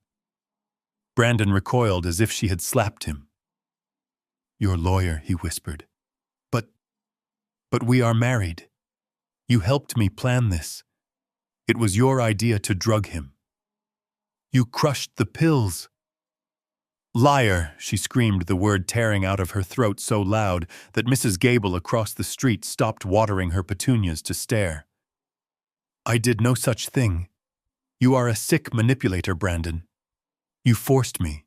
Brandon recoiled as if she had slapped him. Your lawyer, he whispered. But we are married. You helped me plan this. It was your idea to drug him. You crushed the pills. Liar, she screamed, the word tearing out of her throat so loud that Mrs. Gable across the street stopped watering her petunias to stare. I did no such thing. You are a sick manipulator, Brandon. You forced me.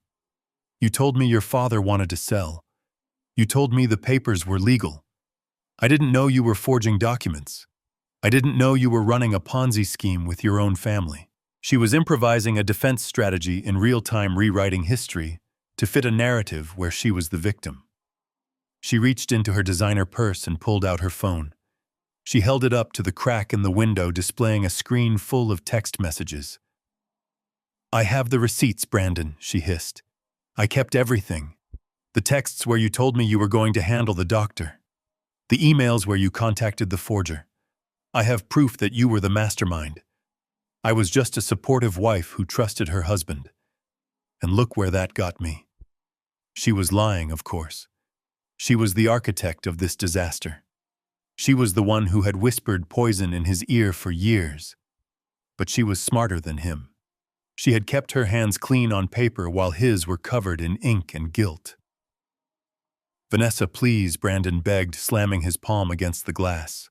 You told me your father wanted to sell. You told me the papers were legal. I didn't know you were forging documents. I didn't know you were running a Ponzi scheme with your own family. She was improvising a defense strategy in real-time, rewriting history to fit a narrative where she was the victim. She reached into her designer purse and pulled out her phone. She held it up to the crack in the window, displaying a screen full of text messages. "I have the receipts, Brandon," she hissed. "I kept everything. The texts where you told me you were going to handle the doctor. The emails where you contacted the forger. I have proof that you were the mastermind. I was just a supportive wife who trusted her husband. And look where that got me." She was lying, of course. She was the architect of this disaster. She was the one who had whispered poison in his ear for years. But she was smarter than him. She had kept her hands clean on paper while his were covered in ink and guilt. "Vanessa, please," Brandon begged, slamming his palm against the glass.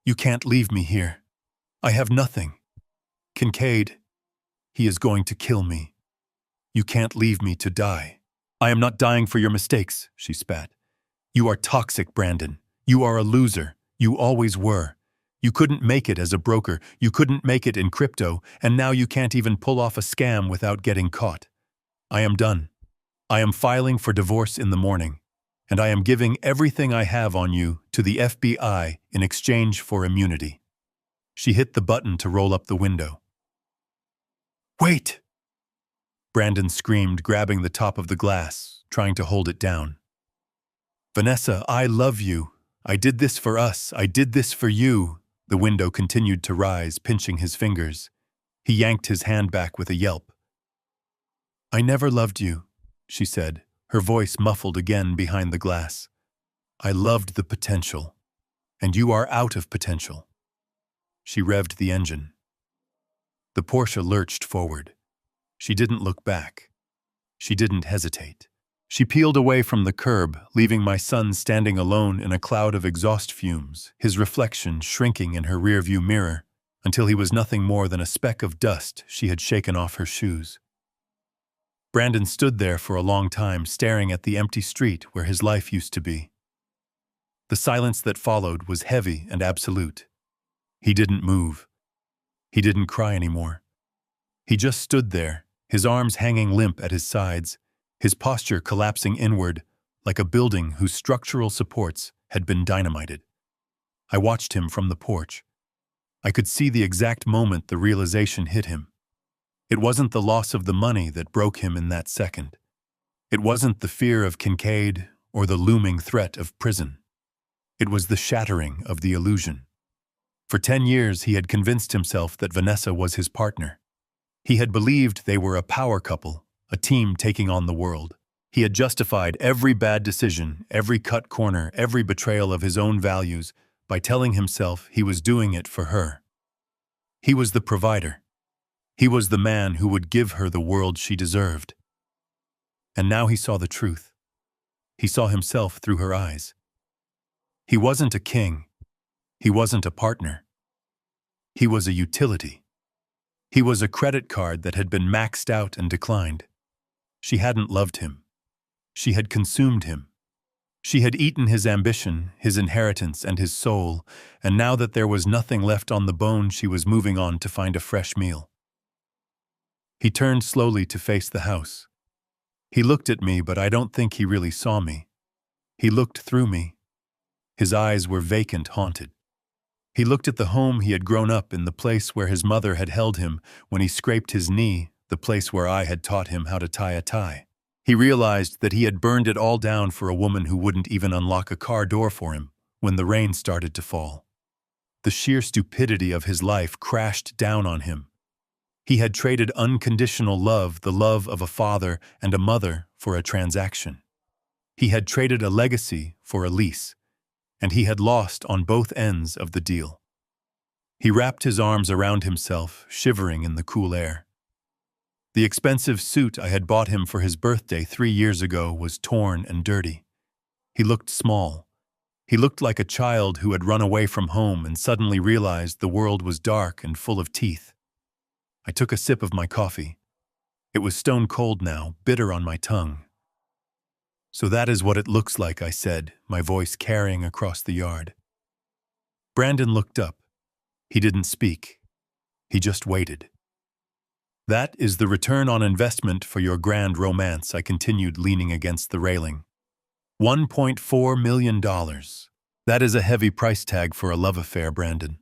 "You can't leave me here. I have nothing. Kincaid, he is going to kill me. You can't leave me to die." "I am not dying for your mistakes," she spat. "You are toxic, Brandon. You are a loser. You always were. You couldn't make it as a broker. You couldn't make it in crypto, and now you can't even pull off a scam without getting caught. I am done. I am filing for divorce in the morning, and I am giving everything I have on you to the FBI in exchange for immunity." She hit the button to roll up the window. "Wait!" Brandon screamed, grabbing the top of the glass, trying to hold it down. "Vanessa, I love you. I did this for us. I did this for you." The window continued to rise, pinching his fingers. He yanked his hand back with a yelp. "I never loved you," she said, her voice muffled again behind the glass. "I loved the potential, and you are out of potential." She revved the engine. The Porsche lurched forward. She didn't look back. She didn't hesitate. She peeled away from the curb, leaving my son standing alone in a cloud of exhaust fumes, his reflection shrinking in her rearview mirror until he was nothing more than a speck of dust she had shaken off her shoes. Brandon stood there for a long time, staring at the empty street where his life used to be. The silence that followed was heavy and absolute. He didn't move. He didn't cry anymore. He just stood there, his arms hanging limp at his sides, his posture collapsing inward like a building whose structural supports had been dynamited. I watched him from the porch. I could see the exact moment the realization hit him. It wasn't the loss of the money that broke him in that second. It wasn't the fear of Kincaid or the looming threat of prison. It was the shattering of the illusion. For 10 years, he had convinced himself that Vanessa was his partner. He had believed they were a power couple, a team taking on the world. He had justified every bad decision, every cut corner, every betrayal of his own values by telling himself he was doing it for her. He was the provider. He was the man who would give her the world she deserved. And now he saw the truth. He saw himself through her eyes. He wasn't a king. He wasn't a partner. He was a utility. He was a credit card that had been maxed out and declined. She hadn't loved him. She had consumed him. She had eaten his ambition, his inheritance, and his soul, and now that there was nothing left on the bone, she was moving on to find a fresh meal. He turned slowly to face the house. He looked at me, but I don't think he really saw me. He looked through me. His eyes were vacant, haunted. He looked at the home he had grown up in, the place where his mother had held him when he scraped his knee, the place where I had taught him how to tie a tie. He realized that he had burned it all down for a woman who wouldn't even unlock a car door for him when the rain started to fall. The sheer stupidity of his life crashed down on him. He had traded unconditional love, the love of a father and a mother, for a transaction. He had traded a legacy for a lease, and he had lost on both ends of the deal. He wrapped his arms around himself, shivering in the cool air. The expensive suit I had bought him for his birthday 3 years ago was torn and dirty. He looked small. He looked like a child who had run away from home and suddenly realized the world was dark and full of teeth. I took a sip of my coffee. It was stone cold now, bitter on my tongue. "So that is what it looks like," I said, my voice carrying across the yard. Brandon looked up. He didn't speak. He just waited. That is the return on investment for your grand romance, I continued, leaning against the railing. $1.4 million. That is a heavy price tag for a love affair, Brandon.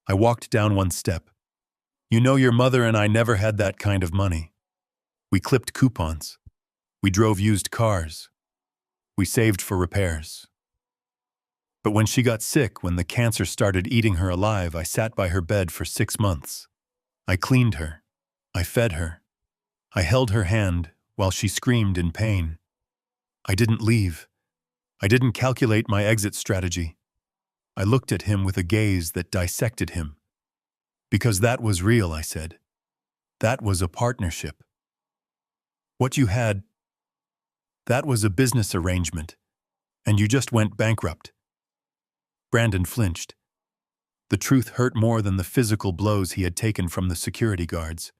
I walked down one step. You know, your mother and I never had that kind of money. We clipped coupons. We drove used cars. We saved for repairs. But when she got sick, when the cancer started eating her alive, I sat by her bed for 6 months. I cleaned her. I fed her. I held her hand while she screamed in pain. I didn't leave. I didn't calculate my exit strategy. I looked at him with a gaze that dissected him. Because that was real, I said. That was a partnership. What you had, that was a business arrangement, and you just went bankrupt. Brandon flinched. The truth hurt more than the physical blows he had taken from the security guards.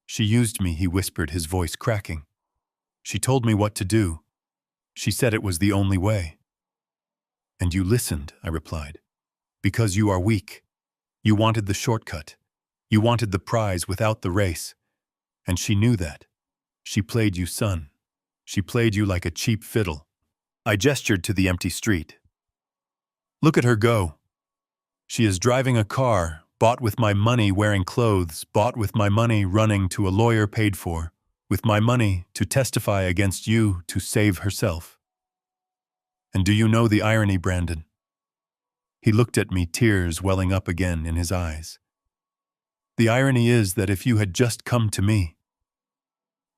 She used me, he whispered, his voice cracking. She told me what to do. She said it was the only way. And you listened, I replied. Because you are weak. You wanted the shortcut. You wanted the prize without the race. And she knew that. She played you, son. She played you like a cheap fiddle. I gestured to the empty street. Look at her go. She is driving a car, bought with my money, wearing clothes, bought with my money, running to a lawyer paid for, with my money to testify against you to save herself. And do you know the irony, Brandon? He looked at me, tears welling up again in his eyes. The irony is that if you had just come to me,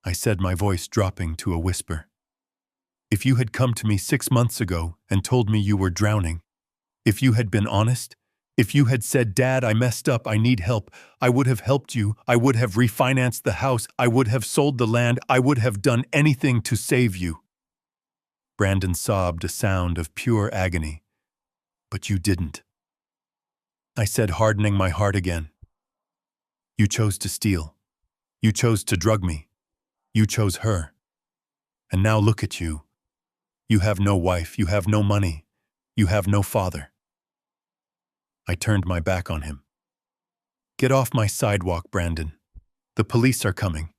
I said, my voice dropping to a whisper. If you had come to me 6 months ago and told me you were drowning, if you had been honest, if you had said, Dad, I messed up, I need help, I would have helped you, I would have refinanced the house, I would have sold the land, I would have done anything to save you. Brandon sobbed, a sound of pure agony. But you didn't. I said, hardening my heart again. You chose to steal. You chose to drug me. You chose her. And now look at you. You have no wife, you have no money, you have no father. I turned my back on him. Get off my sidewalk, Brandon. The police are coming.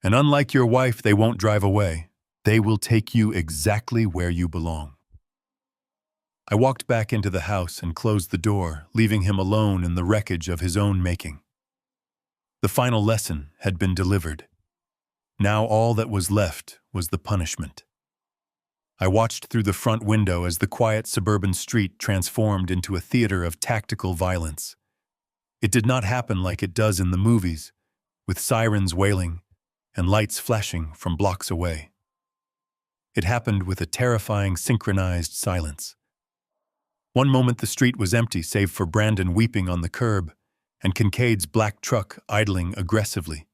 And unlike your wife, they won't drive away. They will take you exactly where you belong. I walked back into the house and closed the door, leaving him alone in the wreckage of his own making. The final lesson had been delivered. Now all that was left was the punishment. I watched through the front window as the quiet suburban street transformed into a theater of tactical violence. It did not happen like it does in the movies, with sirens wailing and lights flashing from blocks away. It happened with a terrifying synchronized silence. One moment the street was empty save for Brandon weeping on the curb and Kincaid's black truck idling aggressively.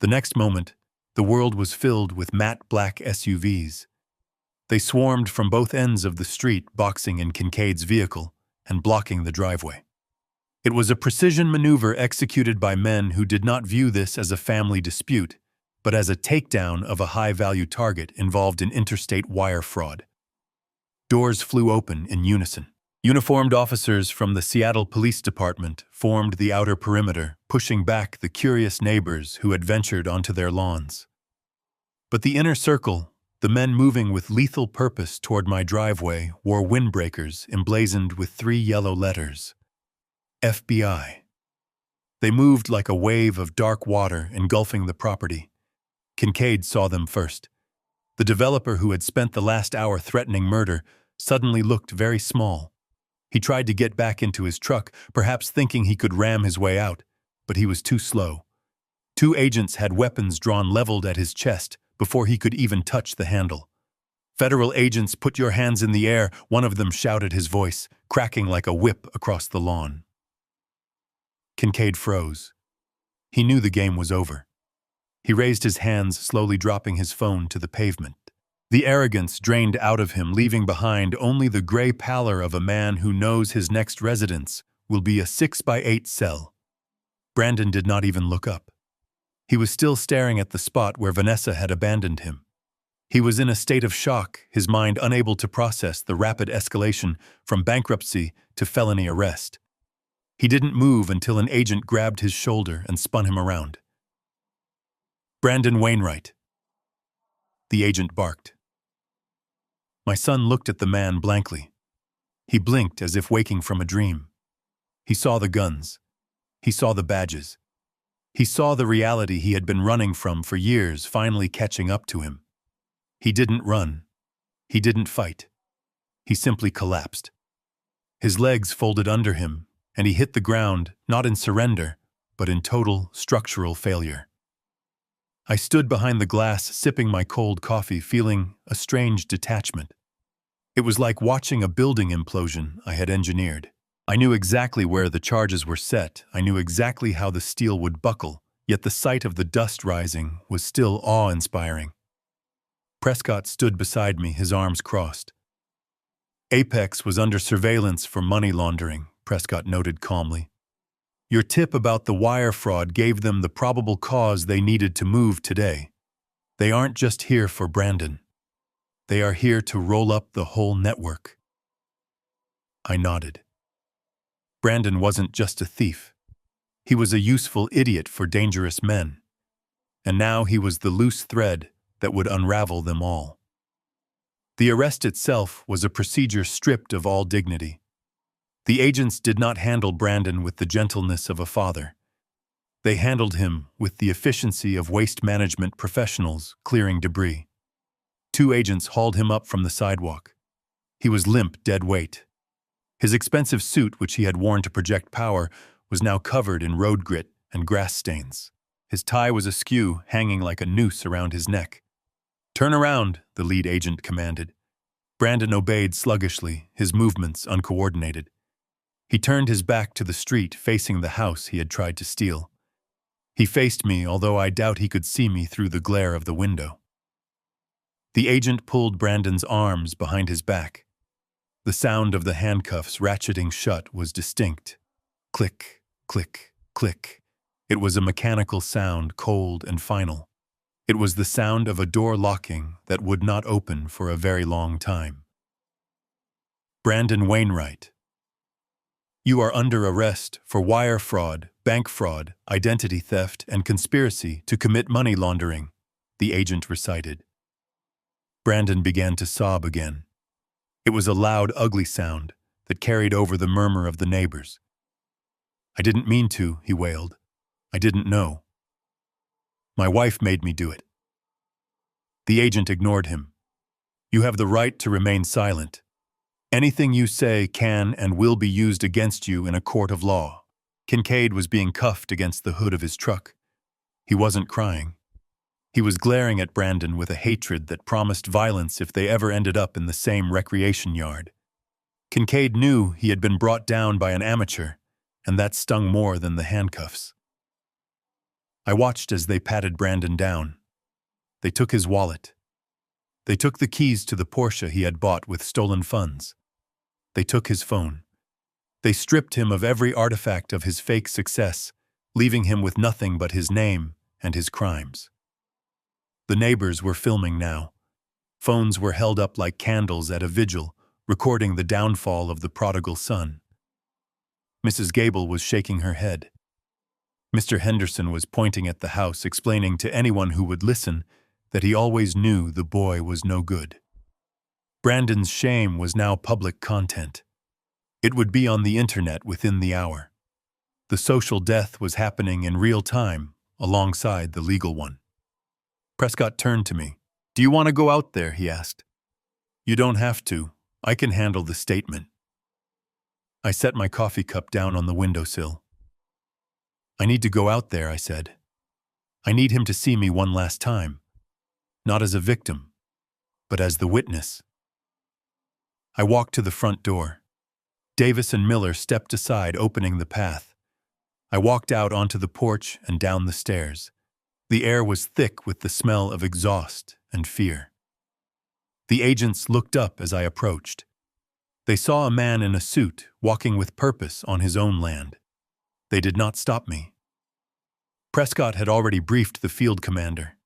The next moment, the world was filled with matte black SUVs. They swarmed from both ends of the street, boxing in Kincaid's vehicle and blocking the driveway. It was a precision maneuver executed by men who did not view this as a family dispute, but as a takedown of a high-value target involved in interstate wire fraud. Doors flew open in unison. Uniformed officers from the Seattle Police Department formed the outer perimeter, pushing back the curious neighbors who had ventured onto their lawns. But the inner circle, the men moving with lethal purpose toward my driveway, wore windbreakers emblazoned with 3 yellow letters. FBI. They moved like a wave of dark water engulfing the property. Kincaid saw them first. The developer who had spent the last hour threatening murder suddenly looked very small. He tried to get back into his truck, perhaps thinking he could ram his way out, but he was too slow. 2 agents had weapons drawn leveled at his chest before he could even touch the handle. Federal agents, put your hands in the air, one of them shouted, his voice cracking like a whip across the lawn. Kincaid froze. He knew the game was over. He raised his hands, slowly dropping his phone to the pavement. The arrogance drained out of him, leaving behind only the gray pallor of a man who knows his next residence will be a 6x8 cell. Brandon did not even look up. He was still staring at the spot where Vanessa had abandoned him. He was in a state of shock, his mind unable to process the rapid escalation from bankruptcy to felony arrest. He didn't move until an agent grabbed his shoulder and spun him around. "Brandon Wainwright," the agent barked. My son looked at the man blankly. He blinked as if waking from a dream. He saw the guns. He saw the badges. He saw the reality he had been running from for years finally catching up to him. He didn't run. He didn't fight. He simply collapsed. His legs folded under him, and he hit the ground, not in surrender, but in total structural failure. I stood behind the glass, sipping my cold coffee, feeling a strange detachment. It was like watching a building implosion I had engineered. I knew exactly where the charges were set. I knew exactly how the steel would buckle, yet the sight of the dust rising was still awe-inspiring. Prescott stood beside me, his arms crossed. "Apex was under surveillance for money laundering," Prescott noted calmly. "Your tip about the wire fraud gave them the probable cause they needed to move today. They aren't just here for Brandon. They are here to roll up the whole network." I nodded. Brandon wasn't just a thief. He was a useful idiot for dangerous men. And now he was the loose thread that would unravel them all. The arrest itself was a procedure stripped of all dignity. The agents did not handle Brandon with the gentleness of a father. They handled him with the efficiency of waste management professionals clearing debris. 2 agents hauled him up from the sidewalk. He was limp, dead weight. His expensive suit, which he had worn to project power, was now covered in road grit and grass stains. His tie was askew, hanging like a noose around his neck. "Turn around," the lead agent commanded. Brandon obeyed sluggishly, his movements uncoordinated. He turned his back to the street, facing the house he had tried to steal. He faced me, although I doubt he could see me through the glare of the window. The agent pulled Brandon's arms behind his back. The sound of the handcuffs ratcheting shut was distinct. Click, click, click. It was a mechanical sound, cold and final. It was the sound of a door locking that would not open for a very long time. "Brandon Wainwright, you are under arrest for wire fraud, bank fraud, identity theft, and conspiracy to commit money laundering," the agent recited. Brandon began to sob again. It was a loud, ugly sound that carried over the murmur of the neighbors. "I didn't mean to," he wailed. "I didn't know. My wife made me do it." The agent ignored him. "You have the right to remain silent. Anything you say can and will be used against you in a court of law." Kincaid was being cuffed against the hood of his truck. He wasn't crying. He was glaring at Brandon with a hatred that promised violence if they ever ended up in the same recreation yard. Kincaid knew he had been brought down by an amateur, and that stung more than the handcuffs. I watched as they patted Brandon down. They took his wallet. They took the keys to the Porsche he had bought with stolen funds. They took his phone. They stripped him of every artifact of his fake success, leaving him with nothing but his name and his crimes. The neighbors were filming now. Phones were held up like candles at a vigil, recording the downfall of the prodigal son. Mrs. Gable was shaking her head. Mr. Henderson was pointing at the house, explaining to anyone who would listen that he always knew the boy was no good. Brandon's shame was now public content. It would be on the internet within the hour. The social death was happening in real time, alongside the legal one. Prescott turned to me. "Do you want to go out there?" he asked. "You don't have to. I can handle the statement." I set my coffee cup down on the windowsill. "I need to go out there," I said. "I need him to see me one last time. Not as a victim, but as the witness." I walked to the front door. Davis and Miller stepped aside, opening the path. I walked out onto the porch and down the stairs. The air was thick with the smell of exhaust and fear. The agents looked up as I approached. They saw a man in a suit walking with purpose on his own land. They did not stop me. Prescott had already briefed the field commander.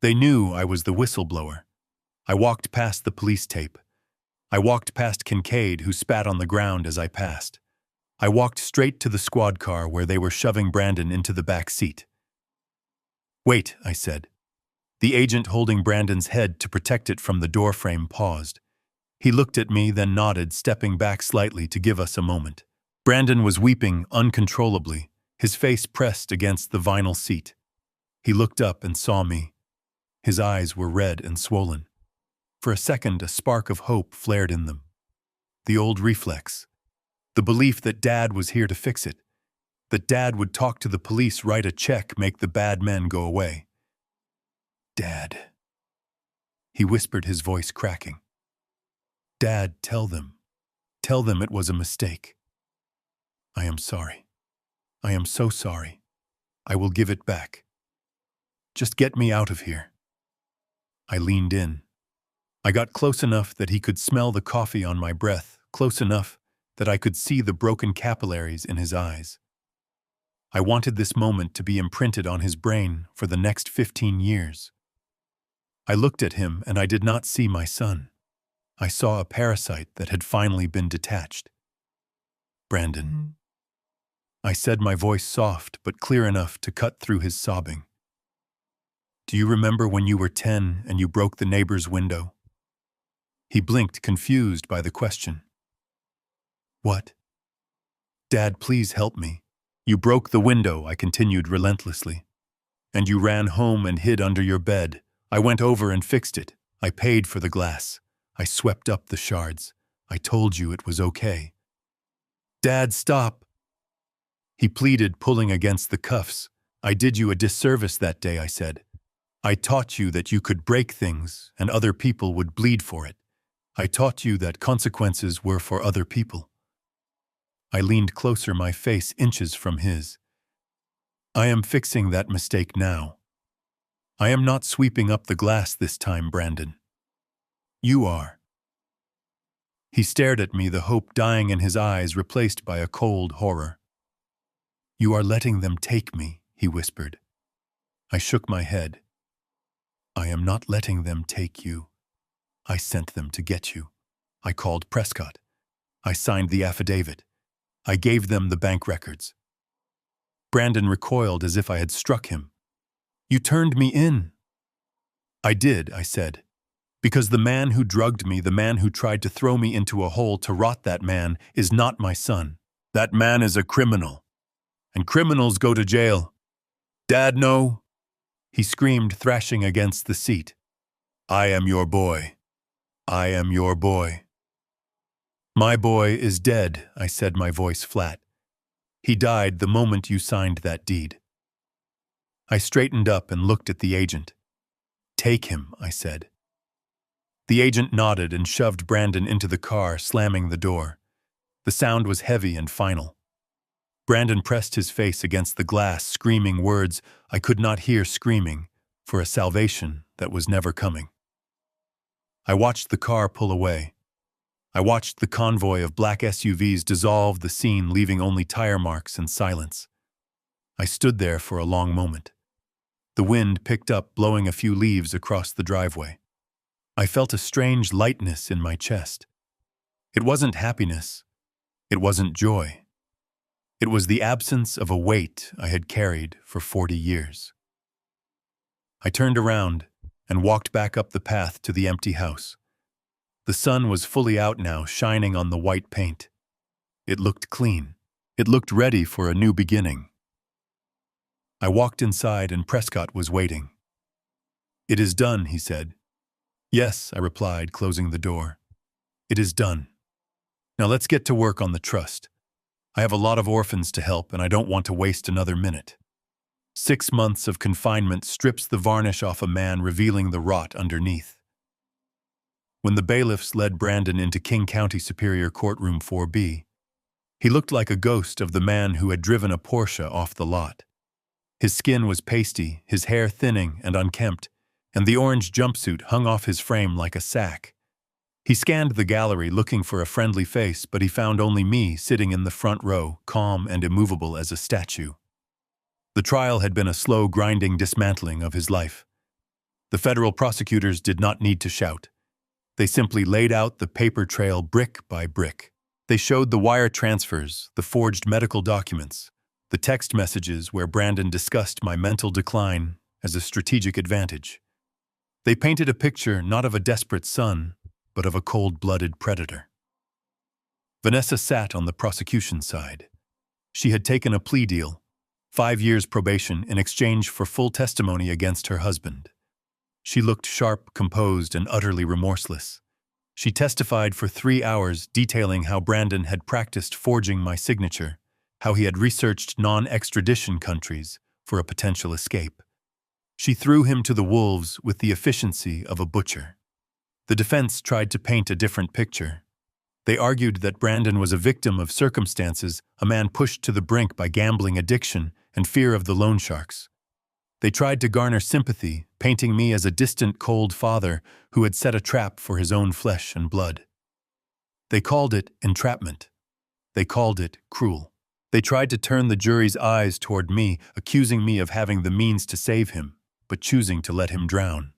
They knew I was the whistleblower. I walked past the police tape. I walked past Kincaid, who spat on the ground as I passed. I walked straight to the squad car where they were shoving Brandon into the back seat. "Wait," I said. The agent holding Brandon's head to protect it from the doorframe paused. He looked at me, then nodded, stepping back slightly to give us a moment. Brandon was weeping uncontrollably, his face pressed against the vinyl seat. He looked up and saw me. His eyes were red and swollen. For a second, a spark of hope flared in them. The old reflex. The belief that Dad was here to fix it. That Dad would talk to the police, write a check, make the bad men go away. "Dad," he whispered, his voice cracking. "Dad, tell them. Tell them it was a mistake. I am sorry. I am so sorry. I will give it back. Just get me out of here." I leaned in. I got close enough that he could smell the coffee on my breath, close enough that I could see the broken capillaries in his eyes. I wanted this moment to be imprinted on his brain for the next 15 years. I looked at him and I did not see my son. I saw a parasite that had finally been detached. "Brandon," I said, my voice soft but clear enough to cut through his sobbing. "Do you remember when you were 10 and you broke the neighbor's window?" He blinked, confused by the question. "What?" "Dad, please help me. You broke the window," I continued relentlessly. "And you ran home and hid under your bed. I went over and fixed it. I paid for the glass. I swept up the shards. I told you it was okay." "Dad, stop!" he pleaded, pulling against the cuffs. "I did you a disservice that day," I said. "I taught you that you could break things and other people would bleed for it. I taught you that consequences were for other people." I leaned closer, my face inches from his. "I am fixing that mistake now. I am not sweeping up the glass this time, Brandon. You are." He stared at me, the hope dying in his eyes, replaced by a cold horror. "You are letting them take me," he whispered. I shook my head. "I am not letting them take you. I sent them to get you. I called Prescott. I signed the affidavit. I gave them the bank records." Brandon recoiled as if I had struck him. "You turned me in." "I did," I said, "because the man who drugged me, the man who tried to throw me into a hole to rot, that man is not my son. That man is a criminal. And criminals go to jail. Dad, no!" he screamed, thrashing against the seat. "I am your boy. I am your boy." "My boy is dead," I said, my voice flat. "He died the moment you signed that deed." I straightened up and looked at the agent. "Take him," I said. The agent nodded and shoved Brandon into the car, slamming the door. The sound was heavy and final. Brandon pressed his face against the glass, screaming words I could not hear, screaming for a salvation that was never coming. I watched the car pull away. I watched the convoy of black SUVs dissolve the scene, leaving only tire marks and silence. I stood there for a long moment. The wind picked up, blowing a few leaves across the driveway. I felt a strange lightness in my chest. It wasn't happiness. It wasn't joy. It was the absence of a weight I had carried for 40 years. I turned around and walked back up the path to the empty house. The sun was fully out now, shining on the white paint. It looked clean. It looked ready for a new beginning. I walked inside and Prescott was waiting. "It is done," he said. "Yes," I replied, closing the door. "It is done. Now let's get to work on the trust. I have a lot of orphans to help and I don't want to waste another minute." 6 months of confinement strips the varnish off a man, revealing the rot underneath. When the bailiffs led Brandon into King County Superior Courtroom 4B, he looked like a ghost of the man who had driven a Porsche off the lot. His skin was pasty, his hair thinning and unkempt, and the orange jumpsuit hung off his frame like a sack. He scanned the gallery looking for a friendly face, but he found only me sitting in the front row, calm and immovable as a statue. The trial had been a slow, grinding dismantling of his life. The federal prosecutors did not need to shout. They simply laid out the paper trail brick by brick. They showed the wire transfers, the forged medical documents, the text messages where Brandon discussed my mental decline as a strategic advantage. They painted a picture not of a desperate son, but of a cold-blooded predator. Vanessa sat on the prosecution side. She had taken a plea deal, 5 years probation in exchange for full testimony against her husband. She looked sharp, composed, and utterly remorseless. She testified for 3 hours, detailing how Brandon had practiced forging my signature, how he had researched non-extradition countries for a potential escape. She threw him to the wolves with the efficiency of a butcher. The defense tried to paint a different picture. They argued that Brandon was a victim of circumstances, a man pushed to the brink by gambling addiction and fear of the loan sharks. They tried to garner sympathy, painting me as a distant, cold father who had set a trap for his own flesh and blood. They called it entrapment. They called it cruel. They tried to turn the jury's eyes toward me, accusing me of having the means to save him, but choosing to let him drown.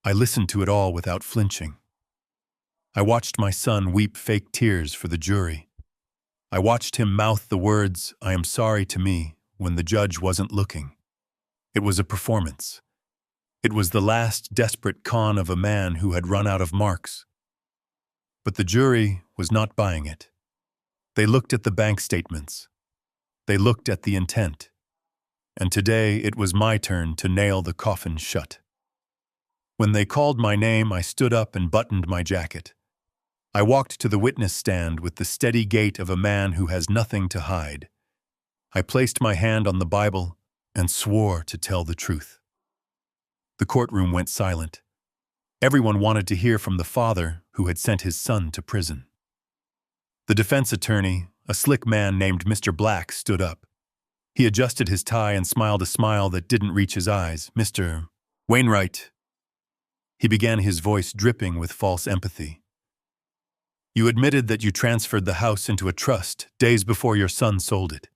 I listened to it all without flinching. I watched my son weep fake tears for the jury. I watched him mouth the words, "I am sorry" to me when the judge wasn't looking. It was a performance. It was the last desperate con of a man who had run out of marks. But the jury was not buying it. They looked at the bank statements. They looked at the intent. And today it was my turn to nail the coffin shut. When they called my name, I stood up and buttoned my jacket. I walked to the witness stand with the steady gait of a man who has nothing to hide. I placed my hand on the Bible and swore to tell the truth. The courtroom went silent. Everyone wanted to hear from the father who had sent his son to prison. The defense attorney, a slick man named Mr. Black, stood up. He adjusted his tie and smiled a smile that didn't reach his eyes. "Mr. Wainwright," he began, his voice dripping with false empathy. "You admitted that you transferred the house into a trust days before your son sold it.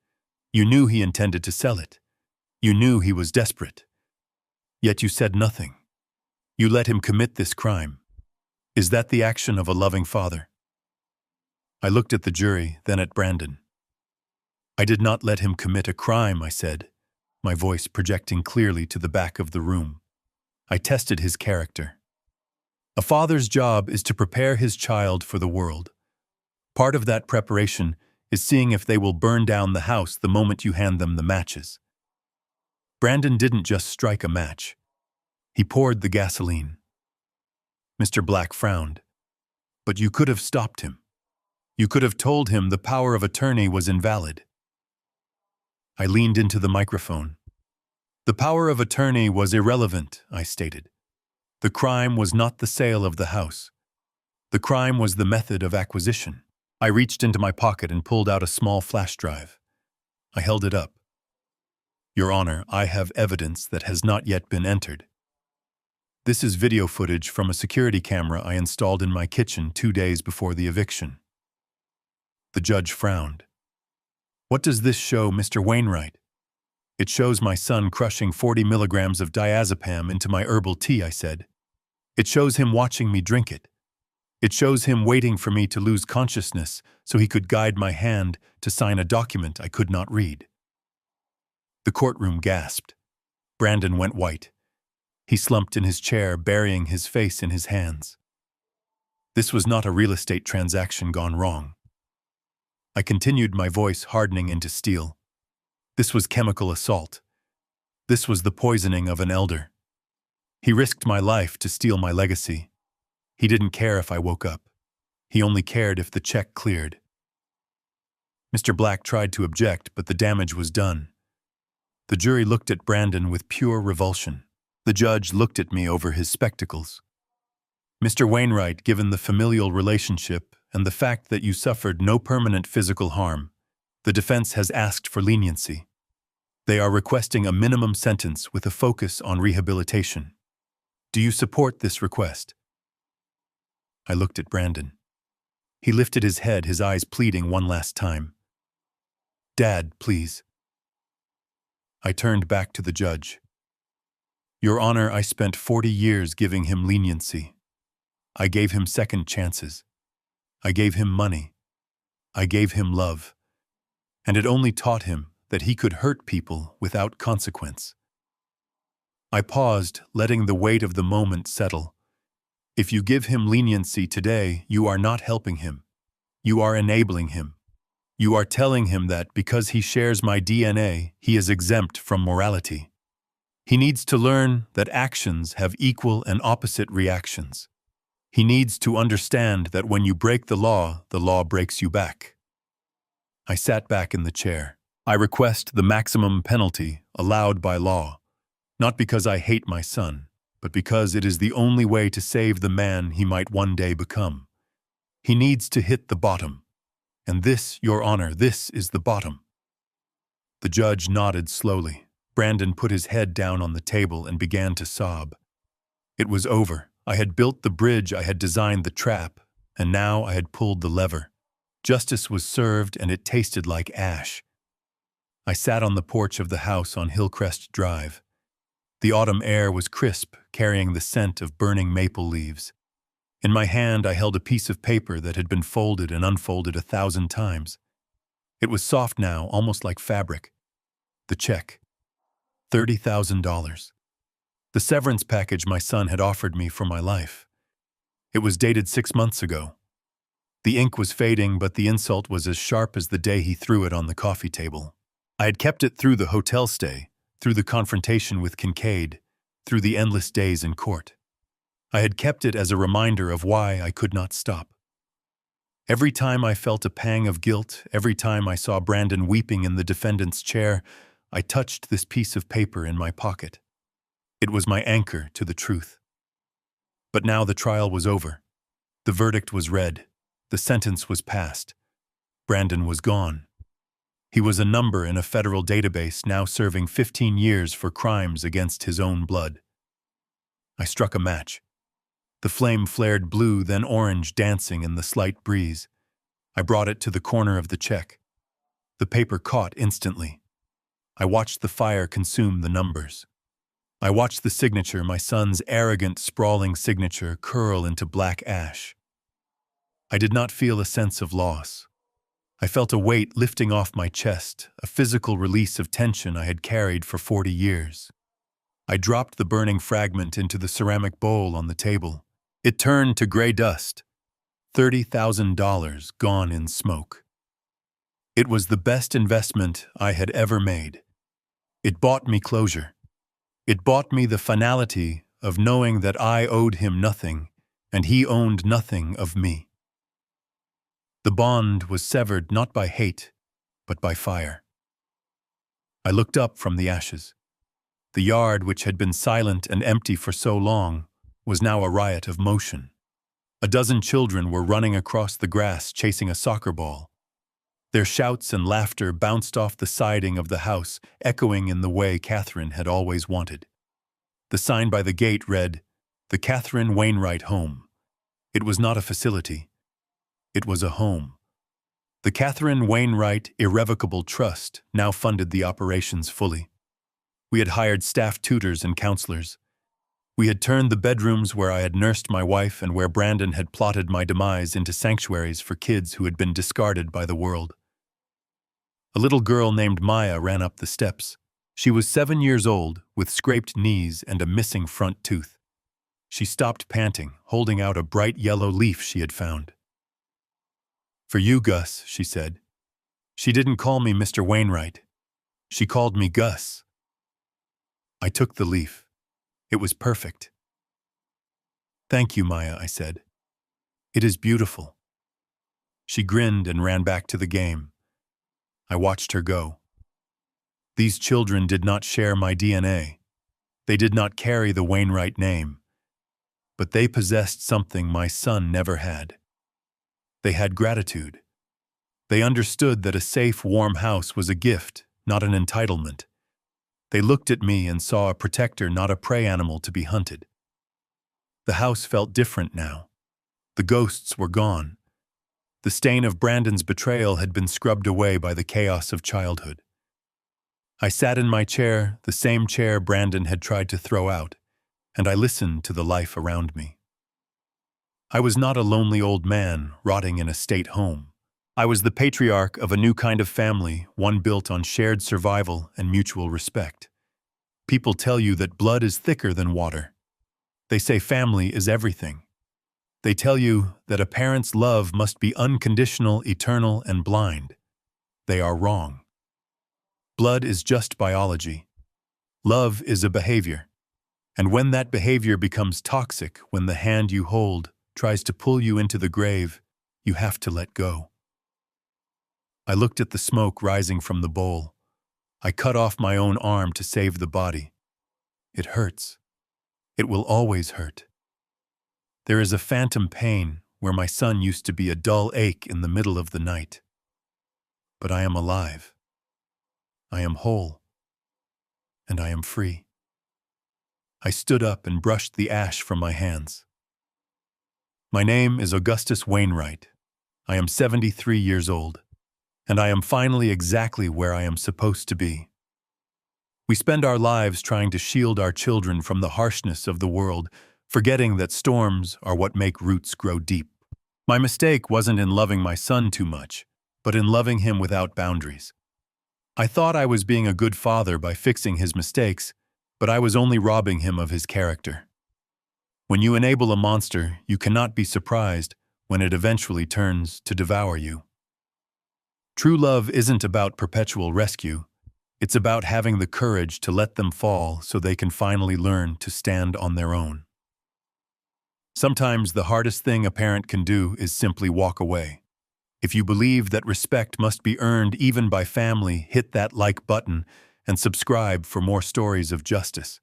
You knew he intended to sell it. You knew he was desperate. Yet you said nothing. You let him commit this crime. Is that the action of a loving father?" I looked at the jury, then at Brandon. "I did not let him commit a crime," I said, my voice projecting clearly to the back of the room. "I tested his character. A father's job is to prepare his child for the world. Part of that preparation is seeing if they will burn down the house the moment you hand them the matches. Brandon didn't just strike a match. He poured the gasoline." Mr. Black frowned. "But you could have stopped him. You could have told him the power of attorney was invalid." I leaned into the microphone. "The power of attorney was irrelevant," I stated. "The crime was not the sale of the house. The crime was the method of acquisition." I reached into my pocket and pulled out a small flash drive. I held it up. "Your Honor, I have evidence that has not yet been entered. This is video footage from a security camera I installed in my kitchen 2 days before the eviction." The judge frowned. "What does this show, Mr. Wainwright?" "It shows my son crushing 40 milligrams of diazepam into my herbal tea," I said. "It shows him watching me drink it. It shows him waiting for me to lose consciousness so he could guide my hand to sign a document I could not read." The courtroom gasped. Brandon went white. He slumped in his chair, burying his face in his hands. This was not a real estate transaction gone wrong. I continued, my voice hardening into steel. This was chemical assault. This was the poisoning of an elder. He risked my life to steal my legacy. He didn't care if I woke up. He only cared if the check cleared. Mr. Black tried to object, but the damage was done. The jury looked at Brandon with pure revulsion. The judge looked at me over his spectacles. "Mr. Wainwright, given the familial relationship and the fact that you suffered no permanent physical harm, the defense has asked for leniency. They are requesting a minimum sentence with a focus on rehabilitation. Do you support this request?" I looked at Brandon. He lifted his head, his eyes pleading one last time. "Dad, please." I turned back to the judge. "Your Honor, I spent 40 years giving him leniency. I gave him second chances. I gave him money. I gave him love. And it only taught him that he could hurt people without consequence. I paused, letting the weight of the moment settle. If you give him leniency today, you are not helping him. You are enabling him. You are telling him that because he shares my DNA, he is exempt from morality. He needs to learn that actions have equal and opposite reactions. He needs to understand that when you break the law breaks you back. I sat back in the chair. I request the maximum penalty allowed by law, not because I hate my son, but because it is the only way to save the man he might one day become. He needs to hit the bottom. And this, Your Honor, this is the bottom. The judge nodded slowly. Brandon put his head down on the table and began to sob. It was over. I had built the bridge, I had designed the trap, and now I had pulled the lever. Justice was served, and it tasted like ash. I sat on the porch of the house on Hillcrest Drive. The autumn air was crisp, carrying the scent of burning maple leaves. In my hand I held a piece of paper that had been folded and unfolded 1,000 times. It was soft now, almost like fabric. The check. $30,000. The severance package my son had offered me for my life. It was dated 6 months ago. The ink was fading, but the insult was as sharp as the day he threw it on the coffee table. I had kept it through the hotel stay, through the confrontation with Kincaid, through the endless days in court. I had kept it as a reminder of why I could not stop. Every time I felt a pang of guilt, every time I saw Brandon weeping in the defendant's chair, I touched this piece of paper in my pocket. It was my anchor to the truth. But now the trial was over. The verdict was read. The sentence was passed. Brandon was gone. He was a number in a federal database, now serving 15 years for crimes against his own blood. I struck a match. The flame flared blue, then orange, dancing in the slight breeze. I brought it to the corner of the check. The paper caught instantly. I watched the fire consume the numbers. I watched the signature, my son's arrogant, sprawling signature, curl into black ash. I did not feel a sense of loss. I felt a weight lifting off my chest, a physical release of tension I had carried for 40 years. I dropped the burning fragment into the ceramic bowl on the table. It turned to gray dust. $30,000 gone in smoke. It was the best investment I had ever made. It bought me closure. It bought me the finality of knowing that I owed him nothing, and he owned nothing of me. The bond was severed not by hate, but by fire. I looked up from the ashes. The yard, which had been silent and empty for so long, was now a riot of motion. A dozen children were running across the grass chasing a soccer ball. Their shouts and laughter bounced off the siding of the house, echoing in the way Catherine had always wanted. The sign by the gate read, "The Catherine Wainwright Home." It was not a facility. It was a home. The Catherine Wainwright Irrevocable Trust now funded the operations fully. We had hired staff tutors and counselors. We had turned the bedrooms where I had nursed my wife and where Brandon had plotted my demise into sanctuaries for kids who had been discarded by the world. A little girl named Maya ran up the steps. She was 7 years old, with scraped knees and a missing front tooth. She stopped panting, holding out a bright yellow leaf she had found. "For you, Gus," she said. She didn't call me Mr. Wainwright. She called me Gus. I took the leaf. It was perfect. "Thank you, Maya," I said. "It is beautiful." She grinned and ran back to the game. I watched her go. These children did not share my DNA. They did not carry the Wainwright name. But they possessed something my son never had. They had gratitude. They understood that a safe, warm house was a gift, not an entitlement. They looked at me and saw a protector, not a prey animal to be hunted. The house felt different now. The ghosts were gone. The stain of Brandon's betrayal had been scrubbed away by the chaos of childhood. I sat in my chair, the same chair Brandon had tried to throw out, and I listened to the life around me. I was not a lonely old man rotting in a state home. I was the patriarch of a new kind of family, one built on shared survival and mutual respect. People tell you that blood is thicker than water. They say family is everything. They tell you that a parent's love must be unconditional, eternal, and blind. They are wrong. Blood is just biology. Love is a behavior. And when that behavior becomes toxic, when the hand you hold tries to pull you into the grave, you have to let go. I looked at the smoke rising from the bowl. I cut off my own arm to save the body. It hurts. It will always hurt. There is a phantom pain where my son used to be a dull ache in the middle of the night. But I am alive. I am whole. And I am free. I stood up and brushed the ash from my hands. My name is Augustus Wainwright. I am 73 years old, and I am finally exactly where I am supposed to be. We spend our lives trying to shield our children from the harshness of the world, forgetting that storms are what make roots grow deep. My mistake wasn't in loving my son too much, but in loving him without boundaries. I thought I was being a good father by fixing his mistakes, but I was only robbing him of his character. When you enable a monster, you cannot be surprised when it eventually turns to devour you. True love isn't about perpetual rescue. It's about having the courage to let them fall so they can finally learn to stand on their own. Sometimes the hardest thing a parent can do is simply walk away. If you believe that respect must be earned even by family, hit that like button and subscribe for more stories of justice.